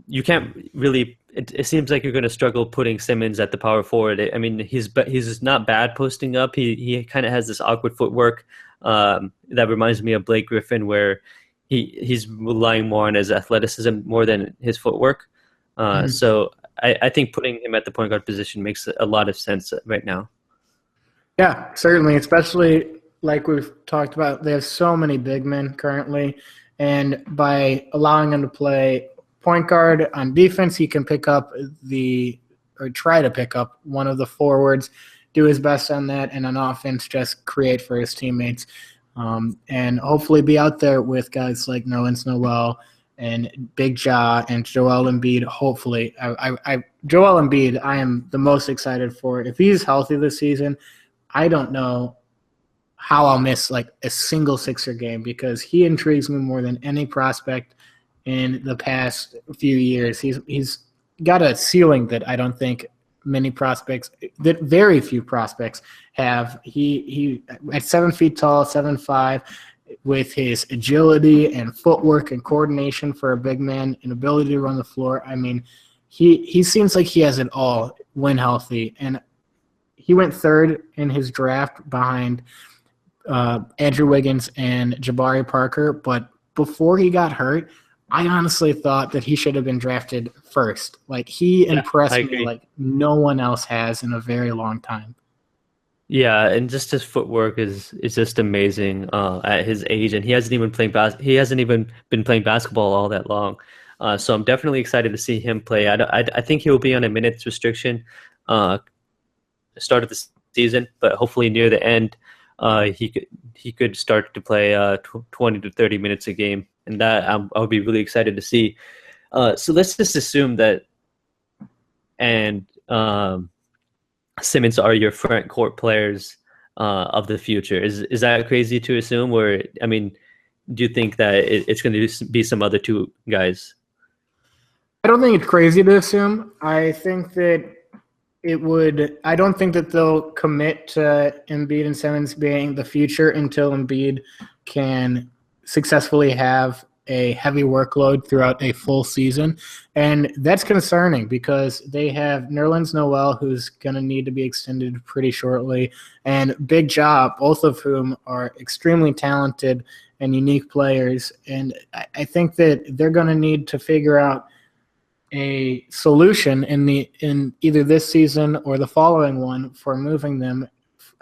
You can't really. It seems like you're going to struggle putting Simmons at the power forward. I mean, he's not bad posting up. He kind of has this awkward footwork that reminds me of Blake Griffin, where he's relying more on his athleticism more than his footwork. So I think putting him at the point guard position makes a lot of sense right now. Yeah, certainly, especially like we've talked about, they have so many big men currently, and by allowing him to play point guard on defense, he can try to pick up one of the forwards, do his best on that, and on offense, just create for his teammates, and hopefully be out there with guys like Nerlens Noel and Big Ja and Joel Embiid. Hopefully, Joel Embiid, I am the most excited for. If he's healthy this season, I don't know how I'll miss like a single Sixer game, because he intrigues me more than any prospect in the past few years. He's got a ceiling that I don't think very few prospects have. He at 7 feet tall, 7'5", with his agility and footwork and coordination for a big man and ability to run the floor. I mean, he seems like he has it all when healthy. And he went third in his draft behind Andrew Wiggins and Jabari Parker. But before he got hurt, I honestly thought that he should have been drafted first. Like, he impressed me like no one else has in a very long time. Yeah, and just his footwork is just amazing at his age, and he hasn't even been playing basketball all that long. So I'm definitely excited to see him play. I think he will be on a minutes restriction start of the season, but hopefully near the end, he could start to play 20 to 30 minutes a game, and that I'll be really excited to see. So let's just assume that Simmons are your front court players of the future. Is that crazy to assume, or I mean, do you think that it's going to be some other two guys? I don't think it's crazy to assume. I think that I don't think that they'll commit to Embiid and Simmons being the future until Embiid can successfully have a heavy workload throughout a full season. And that's concerning because they have Nerlens Noel, who's going to need to be extended pretty shortly, and Big Ja, both of whom are extremely talented and unique players. And I think that they're going to need to figure out a solution in either this season or the following one for moving them,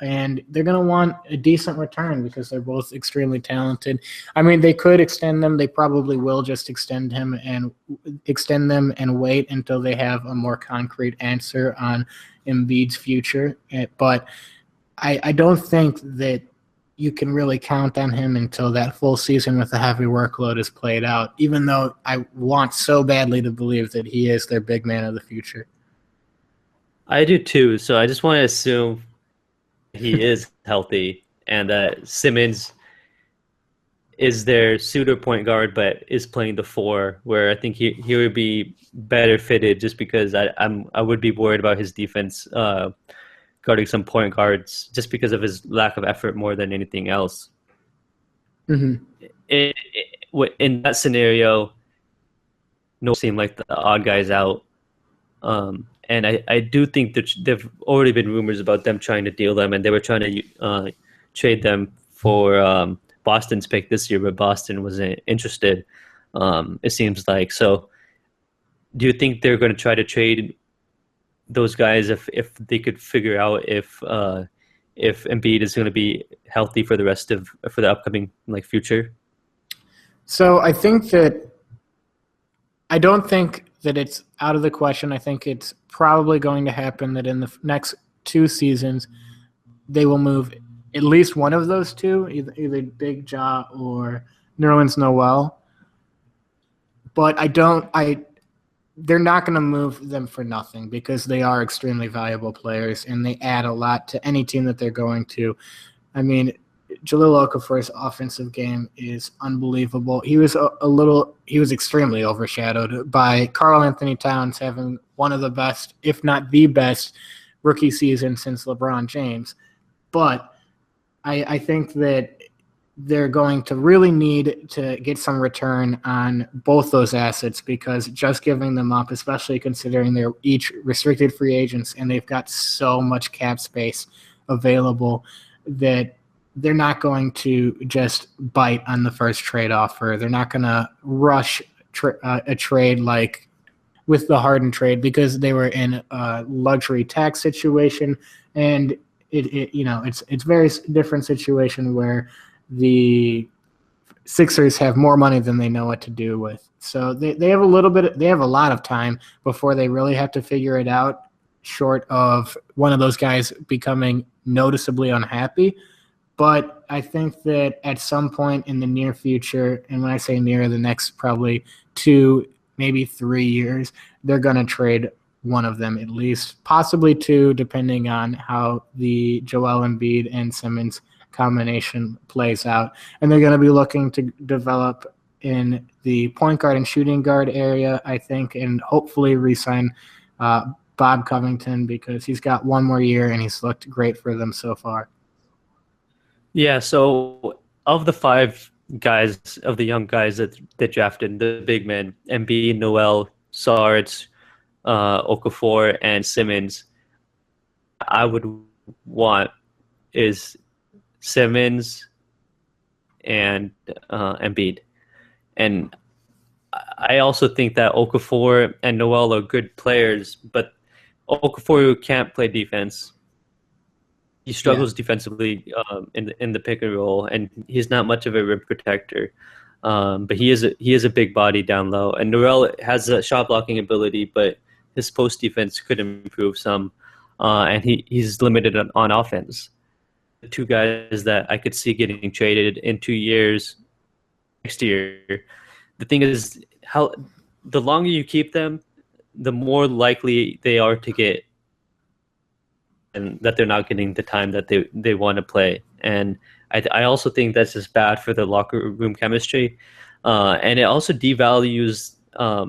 and they're going to want a decent return because they're both extremely talented. I mean, they could extend them. They probably will just extend them and wait until they have a more concrete answer on Embiid's future. But I don't think that you can really count on him until that full season with a heavy workload is played out, even though I want so badly to believe that he is their big man of the future. I do too. So I just want to assume he is healthy and that Simmons is their pseudo point guard, but is playing the 4, where I think he would be better fitted, just because I would be worried about his defense guarding some point guards just because of his lack of effort more than anything else. Mm-hmm. In that scenario, no seem like the odd guys out. And I do think that there've already been rumors about them trying to deal them, and they were trying to trade them for Boston's pick this year, but Boston wasn't interested, it seems like. So do you think they're going to try to trade those guys if they could figure out if Embiid is going to be healthy for the upcoming future? So I don't think that it's out of the question. I think it's probably going to happen that in the next 2 seasons, they will move at least one of those two, either Big Ja or Nerlens Noel. But they're not going to move them for nothing, because they are extremely valuable players and they add a lot to any team that they're going to. I mean, Jahlil Okafor's offensive game is unbelievable. He was extremely overshadowed by Karl Anthony Towns having one of the best, if not the best, rookie season since LeBron James. But I think that they're going to really need to get some return on both those assets, because just giving them up, especially considering they're each restricted free agents and they've got so much cap space available, that they're not going to just bite on the first trade offer. They're not going to rush a trade like with the Harden trade, because they were in a luxury tax situation, and it's very different situation where the Sixers have more money than they know what to do with. So they have a lot of time before they really have to figure it out. short of one of those guys becoming noticeably unhappy. But I think that at some point in the near future, and when I say near, the next probably 2, maybe 3 years, they're going to trade one of them at least, possibly 2, depending on how the Joel Embiid and Simmons combination plays out. And they're going to be looking to develop in the point guard and shooting guard area, I think, and hopefully re-sign Bob Covington, because he's got one more year and he's looked great for them so far. Yeah, so of the 5 guys, of the young guys that drafted, the big men, Embiid, Noel, Sarge, Okafor, and Simmons, I would want is Simmons and Embiid. And I also think that Okafor and Noel are good players, but Okafor can't play defense. He struggles defensively in the pick and roll, and he's not much of a rim protector. But he is a big body down low, and Noel has a shot blocking ability, but his post defense could improve some, and he's limited on offense. The 2 guys that I could see getting traded in 2 years, next year. The thing is, how the longer you keep them, the more likely they are to get, and that they're not getting the time that they want to play. And I also think that's just bad for the locker room chemistry. And it also devalues,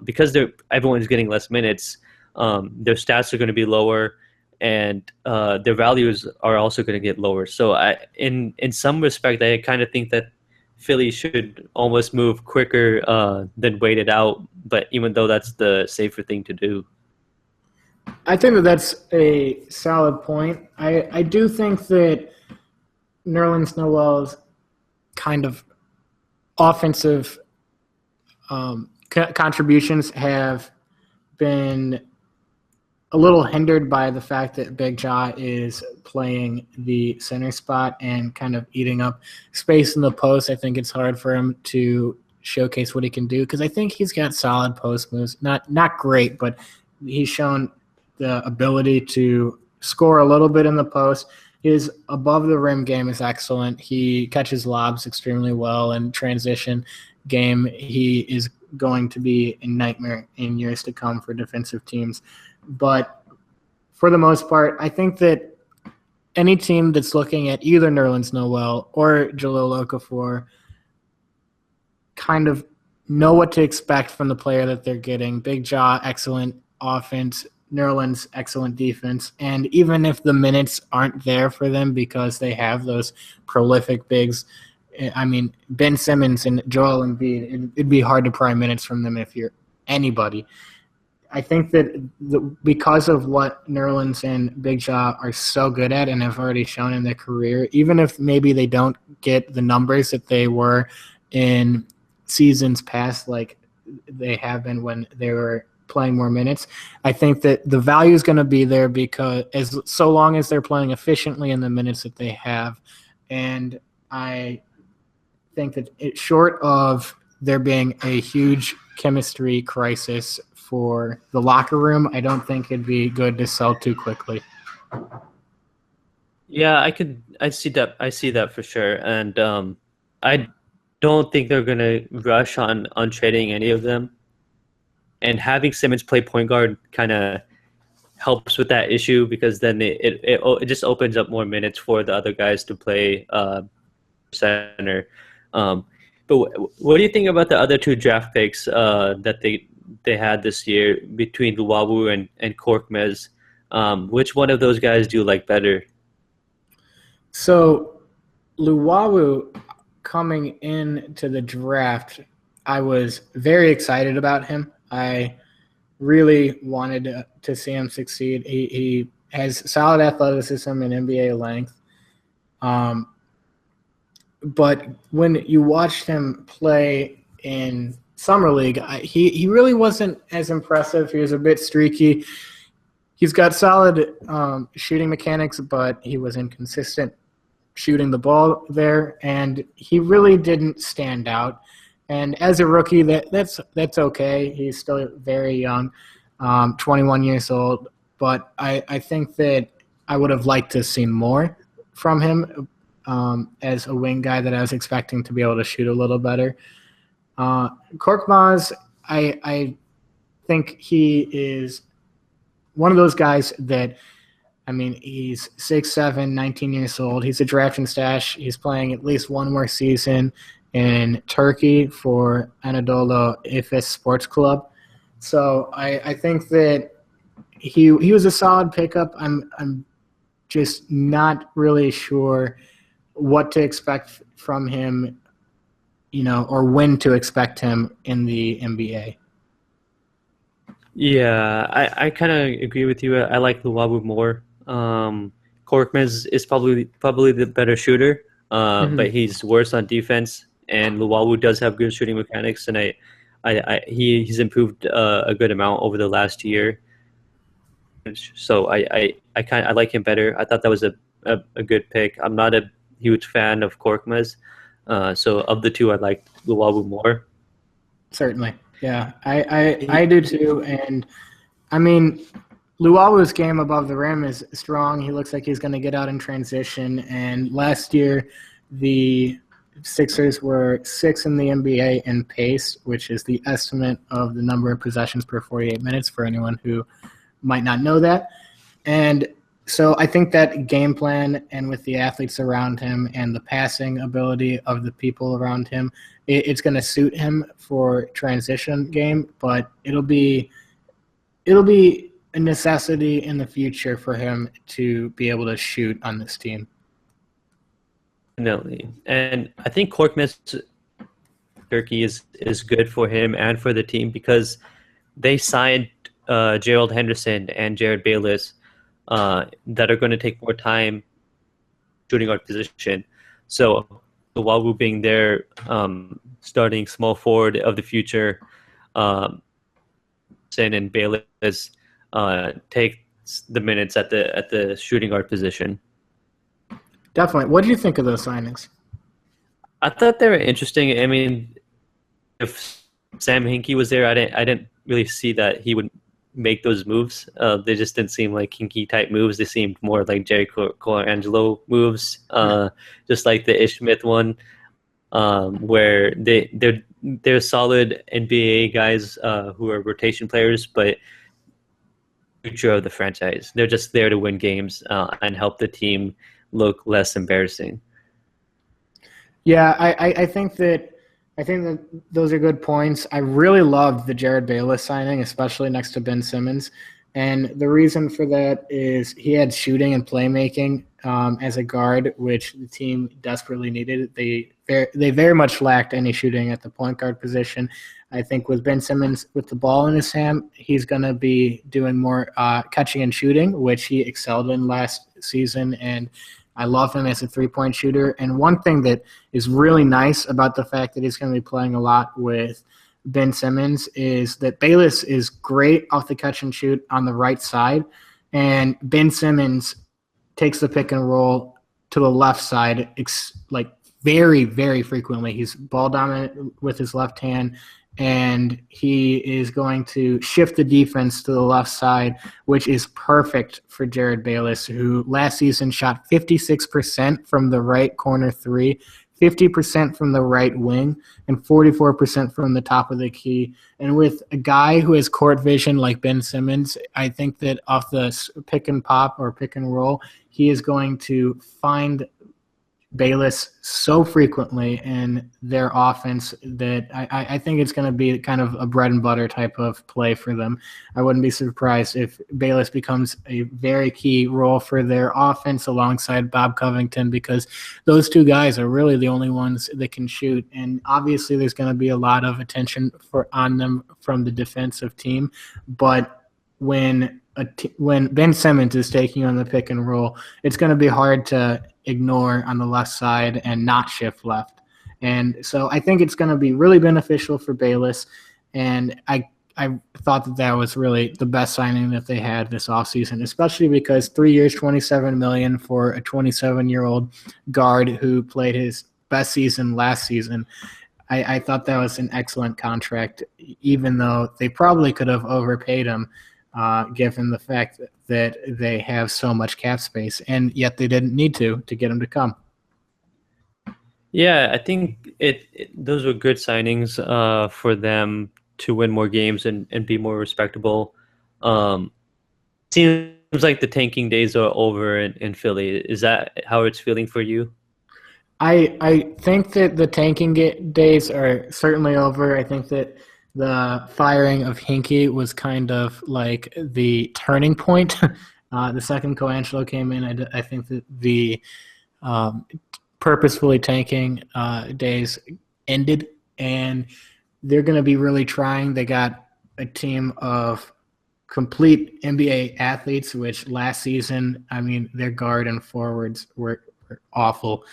because everyone's getting less minutes, their stats are going to be lower, and their values are also going to get lower. So in some respect, I kind of think that Philly should almost move quicker than wait it out, but even though that's the safer thing to do. I think that that's a solid point. I do think that Nerlens Noel's kind of offensive contributions have been a little hindered by the fact that Big Ja is playing the center spot and kind of eating up space in the post. I think it's hard for him to showcase what he can do, because I think he's got solid post moves. Not great, but he's shown the ability to score a little bit in the post. His above the rim game is excellent. He catches lobs extremely well, and transition game, he is going to be a nightmare in years to come for defensive teams. But for the most part, I think that any team that's looking at either Nerlens Noel or Jahlil Okafor kind of know what to expect from the player that they're getting. Big Ja, excellent offense. Nerlens, excellent defense. And even if the minutes aren't there for them because they have those prolific bigs, I mean, Ben Simmons and Joel Embiid, it'd be hard to pry minutes from them if you're anybody. I think that because of what Nerlens and Big Ja are so good at and have already shown in their career, even if maybe they don't get the numbers that they were in seasons past, like they have been when they were playing more minutes, I think that the value is going to be there because so long as they're playing efficiently in the minutes that they have. And I think that short of there being a huge chemistry crisis for the locker room, I don't think it'd be good to sell too quickly. Yeah, I see that for sure. And I don't think they're gonna rush on trading any of them. And having Simmons play point guard kind of helps with that issue, because then it just opens up more minutes for the other guys to play center. But what do you think about the other 2 draft picks that they had this year between Luwawu and Korkmaz? Which one of those guys do you like better? So Luwawu, coming into the draft, I was very excited about him. I really wanted to see him succeed. He has solid athleticism and NBA length. But when you watched him play in Summer League, he really wasn't as impressive. He was a bit streaky. He's got solid shooting mechanics, but he was inconsistent shooting the ball there, and he really didn't stand out. And as a rookie, that's okay. He's still very young, 21 years old. but I think that I would have liked to have seen more from him as a wing guy that I was expecting to be able to shoot a little better. Korkmaz, I think he is one of those guys that, I mean, he's 6'7", 19 years old. He's a draft and stash. He's playing at least one more season in Turkey for Anadolu Efes Sports Club. So I think that he was a solid pickup. I'm just not really sure what to expect from him, or when to expect him in the NBA. Yeah, I kind of agree with you. I like Luwawu more. Korkmaz is probably the better shooter, but he's worse on defense. And Luwawu does have good shooting mechanics, and he's improved a good amount over the last year. So I like him better. I thought that was a good pick. I'm not a huge fan of Korkmaz, so of the two, I like Luwawu more. Certainly. Yeah, I do too. And I mean, Luawu's game above the rim is strong. He looks like he's going to get out in transition. And last year, the Sixers were 6th in the NBA in pace, which is the estimate of the number of possessions per 48 minutes for anyone who might not know that. And so I think that game plan, and with the athletes around him and the passing ability of the people around him, it's going to suit him for transition game, but it'll be a necessity in the future for him to be able to shoot on this team. Definitely. And I think Korkmaz Turkey is good for him and for the team because they signed Gerald Henderson and Jared Bayless that are going to take more time shooting guard position. So Luwawu being their starting small forward of the future, Sen and Bayless take the minutes at the shooting guard position. Definitely. What do you think of those signings? I thought they were interesting. I mean, if Sam Hinkie was there, I didn't really see that he would make those moves. They just didn't seem like Hinkie type moves. They seemed more like Jerry Colangelo moves, just like the Ish Smith one, where they're solid NBA guys who are rotation players, but future of the franchise. They're just there to win games and help the team look less embarrassing. Yeah, I think that those are good points. I really loved the Jared Bayless signing, especially next to Ben Simmons. And the reason for that is he had shooting and playmaking as a guard, which the team desperately needed. They very much lacked any shooting at the point guard position. I think with Ben Simmons with the ball in his hand, he's going to be doing more catching and shooting, which he excelled in last season. And I love him as a three-point shooter. And one thing that is really nice about the fact that he's going to be playing a lot with Ben Simmons is that Bayless is great off the catch and shoot on the right side, and Ben Simmons takes the pick and roll to the left side like very, very frequently. He's ball dominant with his left hand, and he is going to shift the defense to the left side, which is perfect for Jared Bayless, who last season shot 56% from the right corner three, 50% from the right wing, and 44% from the top of the key. And with a guy who has court vision like Ben Simmons, I think that off the pick and pop or pick and roll, he is going to find Bayless so frequently in their offense that I think it's going to be kind of a bread and butter type of play for them. I wouldn't be surprised if Bayless becomes a very key role for their offense alongside Bob Covington, because those two guys are really the only ones that can shoot. And obviously there's going to be a lot of attention on them from the defensive team. But when Ben Simmons is taking on the pick and roll, it's going to be hard to ignore on the left side and not shift left. And so I think it's going to be really beneficial for Bayless. And I thought that was really the best signing that they had this offseason, especially because 3 years, $27 million for a 27-year-old guard who played his best season last season. I thought that was an excellent contract, even though they probably could have overpaid him given the fact that they have so much cap space, and yet they didn't need to get him to come. Yeah, I think those were good signings for them to win more games and be more respectable. Um, Seems like the tanking days are over in Philly. Is that how it's feeling for you? I think that the tanking days are certainly over. I think that the firing of Hinkie was kind of like the turning point. The second Coangelo came in, I think that the um, purposefully tanking days ended, and they're going to be really trying. They got a team of complete NBA athletes, which last season, I mean, their guard and forwards were awful.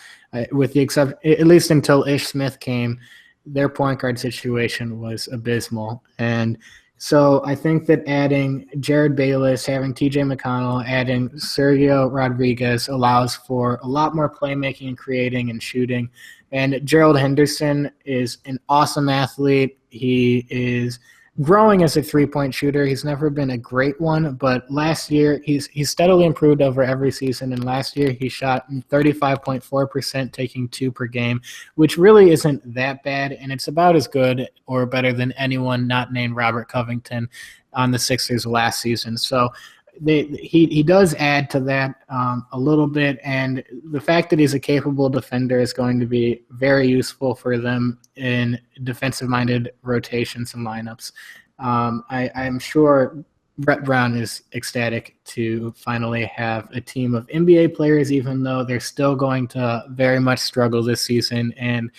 With the exception, at least until Ish Smith came, their point guard situation was abysmal. And so I think that adding Jared Bayless, having TJ McConnell, adding Sergio Rodriguez allows for a lot more playmaking and creating and shooting. And Gerald Henderson is an awesome athlete. He is growing as a three-point shooter. He's never been a great one, but last year he's steadily improved over every season. And last year he shot 35.4%, taking 2 per game, which really isn't that bad. And it's about as good or better than anyone not named Robert Covington on the Sixers last season. So he does add to that a little bit, and the fact that he's a capable defender is going to be very useful for them in defensive-minded rotations and lineups. I'm sure Brett Brown is ecstatic to finally have a team of NBA players, even though they're still going to very much struggle this season and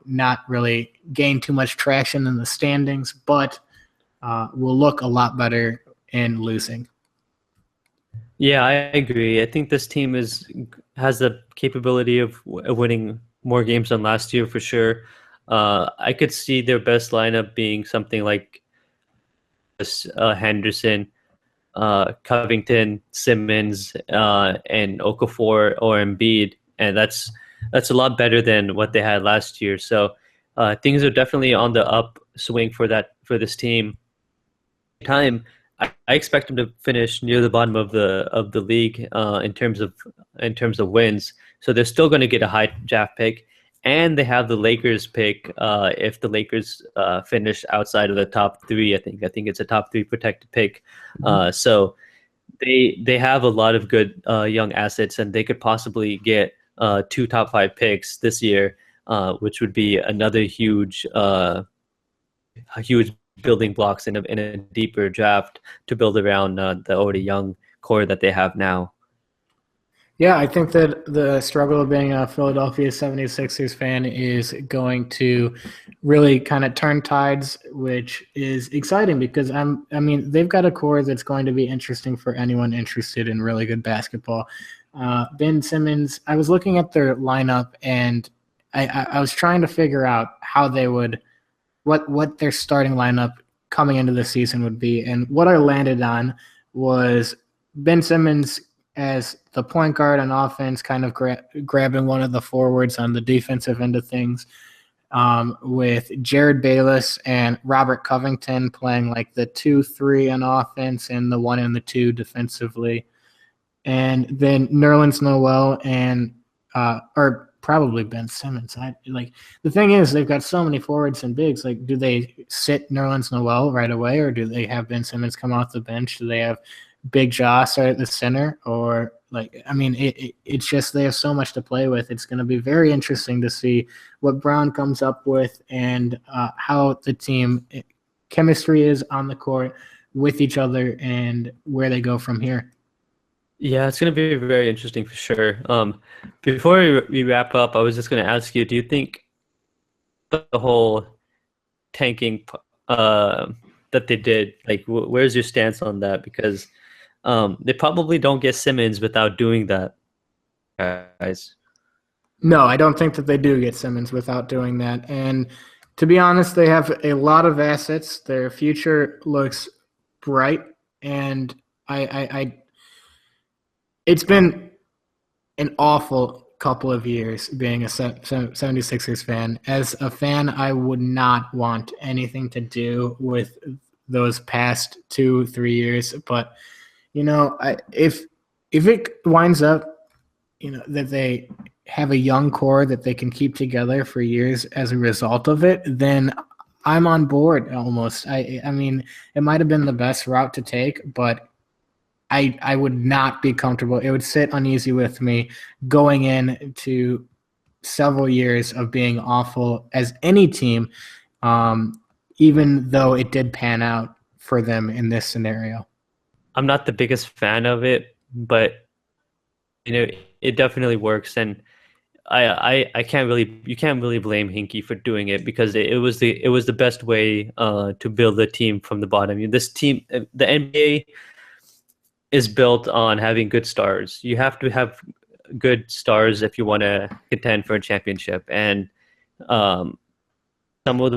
not really gain too much traction in the standings, but will look a lot better in losing. Yeah, I agree. I think this team has the capability of winning more games than last year for sure. I could see their best lineup being something like Henderson, Covington, Simmons, and Okafor or Embiid, and that's a lot better than what they had last year. So things are definitely on the upswing for this team. Time, I expect them to finish near the bottom of the league in terms of wins. So they're still going to get a high draft pick, and they have the Lakers pick if the Lakers finish outside of the top 3. I think it's a top 3 protected pick. So they have a lot of good young assets, and they could possibly get 2 top 5 picks this year, which would be another huge building blocks in a deeper draft to build around the already young core that they have now. Yeah, I think that the struggle of being a Philadelphia 76ers fan is going to really kind of turn tides, which is exciting because I mean, they've got a core that's going to be interesting for anyone interested in really good basketball. Ben Simmons, I was looking at their lineup and I was trying to figure out how they would what their starting lineup coming into the season would be. And what I landed on was Ben Simmons as the point guard on offense, kind of grabbing one of the forwards on the defensive end of things, with Jared Bayless and Robert Covington playing like the 2-3 on offense and the 1 and the 2 defensively. And then Nerlens Noel and or probably Ben Simmons. The thing is, they've got so many forwards and bigs. Like, do they sit Nerlens Noel right away, or do they have Ben Simmons come off the bench? Do they have Big Ja start at the center? Or it's just they have so much to play with. It's going to be very interesting to see what Brown comes up with and how the team chemistry is on the court with each other and where they go from here. Yeah, it's going to be very interesting for sure. Before we wrap up, I was just going to ask you, do you think the whole tanking that they did, like, where's your stance on that? Because they probably don't get Simmons without doing that, guys. No, I don't think that they do get Simmons without doing that. And to be honest, they have a lot of assets. Their future looks bright, and it's been an awful couple of years being a 76ers fan. As a fan, I would not want anything to do with those past 2-3 years. But if it winds up, that they have a young core that they can keep together for years as a result of it, then I'm on board almost. I mean, it might have been the best route to take, but I would not be comfortable. It would sit uneasy with me going into several years of being awful as any team, even though it did pan out for them in this scenario. I'm not the biggest fan of it, but it definitely works, and I can't really you can't really blame Hinkie for doing it because it was the best way to build a team from the bottom. This team, the NBA is built on having good stars. You have to have good stars if you want to contend for a championship, and um, some of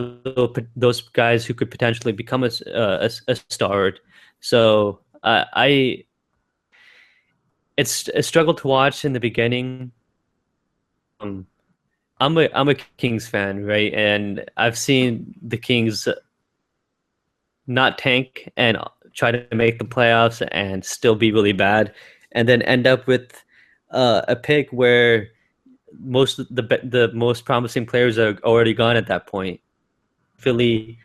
those guys who could potentially become a star. So it's a struggle to watch in the beginning. Um, I'm a Kings fan, right? And I've seen the Kings not tank and try to make the playoffs and still be really bad, and then end up with a pick where most of the most promising players are already gone at that point. Philly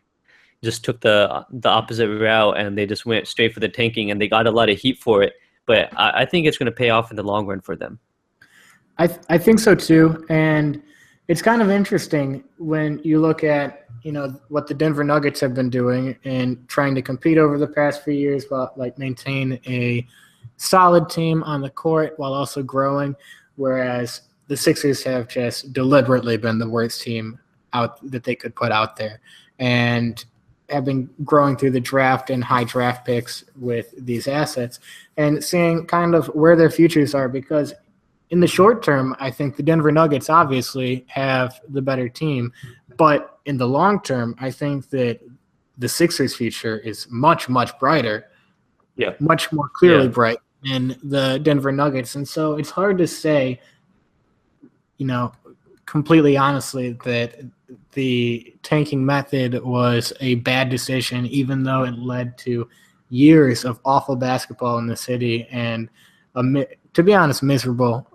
just took the opposite route and they just went straight for the tanking and they got a lot of heat for it. But I think it's going to pay off in the long run for them. I think so too, and it's kind of interesting when you look at what the Denver Nuggets have been doing and trying to compete over the past few years, while like maintain a solid team on the court while also growing, whereas the Sixers have just deliberately been the worst team out that they could put out there, and have been growing through the draft and high draft picks with these assets and seeing kind of where their futures are, because in the short term, I think the Denver Nuggets obviously have the better team. But in the long term, I think that the Sixers' future is much, much brighter, much more clearly bright than the Denver Nuggets. And so it's hard to say, completely honestly, that the tanking method was a bad decision, even though it led to years of awful basketball in the city and, to be honest, miserable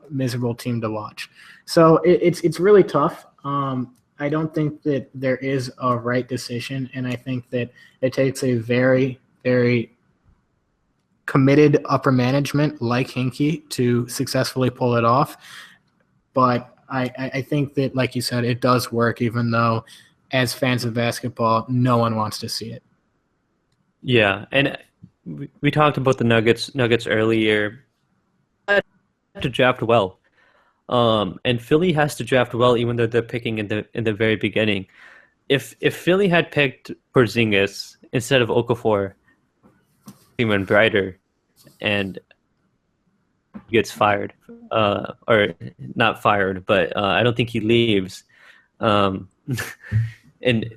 team to watch. So it's really tough. I don't think that there is a right decision, and I think that it takes a very, very committed upper management like Hinkie to successfully pull it off. But I think that, like you said, it does work, even though as fans of basketball, no one wants to see it. Yeah, and we talked about the Nuggets earlier. To draft well. And Philly has to draft well, even though they're picking in the very beginning. If Philly had picked Porzingis instead of Okafor, even brighter, and gets fired, or not fired, but I don't think he leaves. And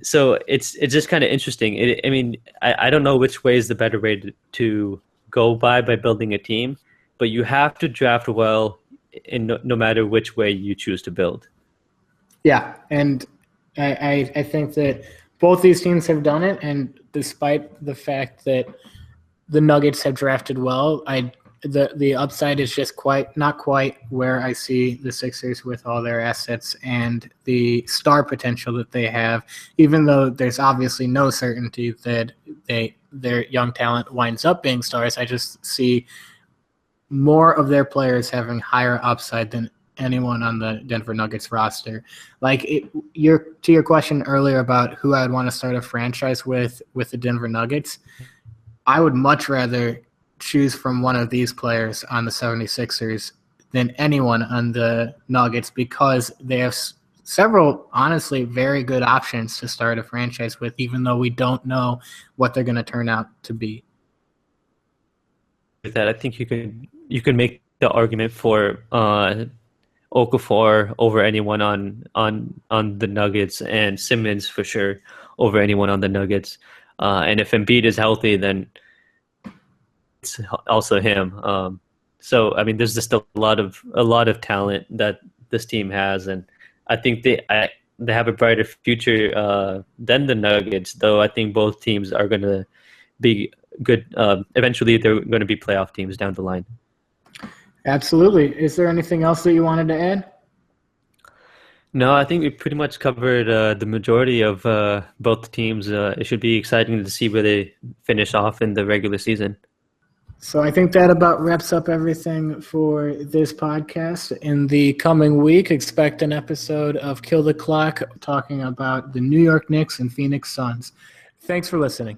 so it's just kind of interesting. I mean, I don't know which way is the better way to go by building a team, but you have to draft well in no matter which way you choose to build. Yeah, and I think that both these teams have done it, and despite the fact that the Nuggets have drafted well, the upside is just not quite where I see the Sixers with all their assets and the star potential that they have, even though there's obviously no certainty that their young talent winds up being stars. I just see more of their players having higher upside than anyone on the Denver Nuggets roster. Like to your question earlier about who I would want to start a franchise with the Denver Nuggets, I would much rather choose from one of these players on the 76ers than anyone on the Nuggets, because they have several, honestly, very good options to start a franchise with, even though we don't know what they're going to turn out to be. With that, I think you could make the argument for Okafor over anyone on the Nuggets, and Simmons for sure over anyone on the Nuggets. And if Embiid is healthy, then it's also him. So I mean, there's just a lot of talent that this team has, and I think they have a brighter future than the Nuggets. Though I think both teams are gonna be good. Eventually, they're going to be playoff teams down the line. Absolutely. Is there anything else that you wanted to add? No, I think we pretty much covered the majority of both teams. It should be exciting to see where they finish off in the regular season. So I think that about wraps up everything for this podcast. In the coming week, expect an episode of Kill the Clock talking about the New York Knicks and Phoenix Suns. Thanks for listening.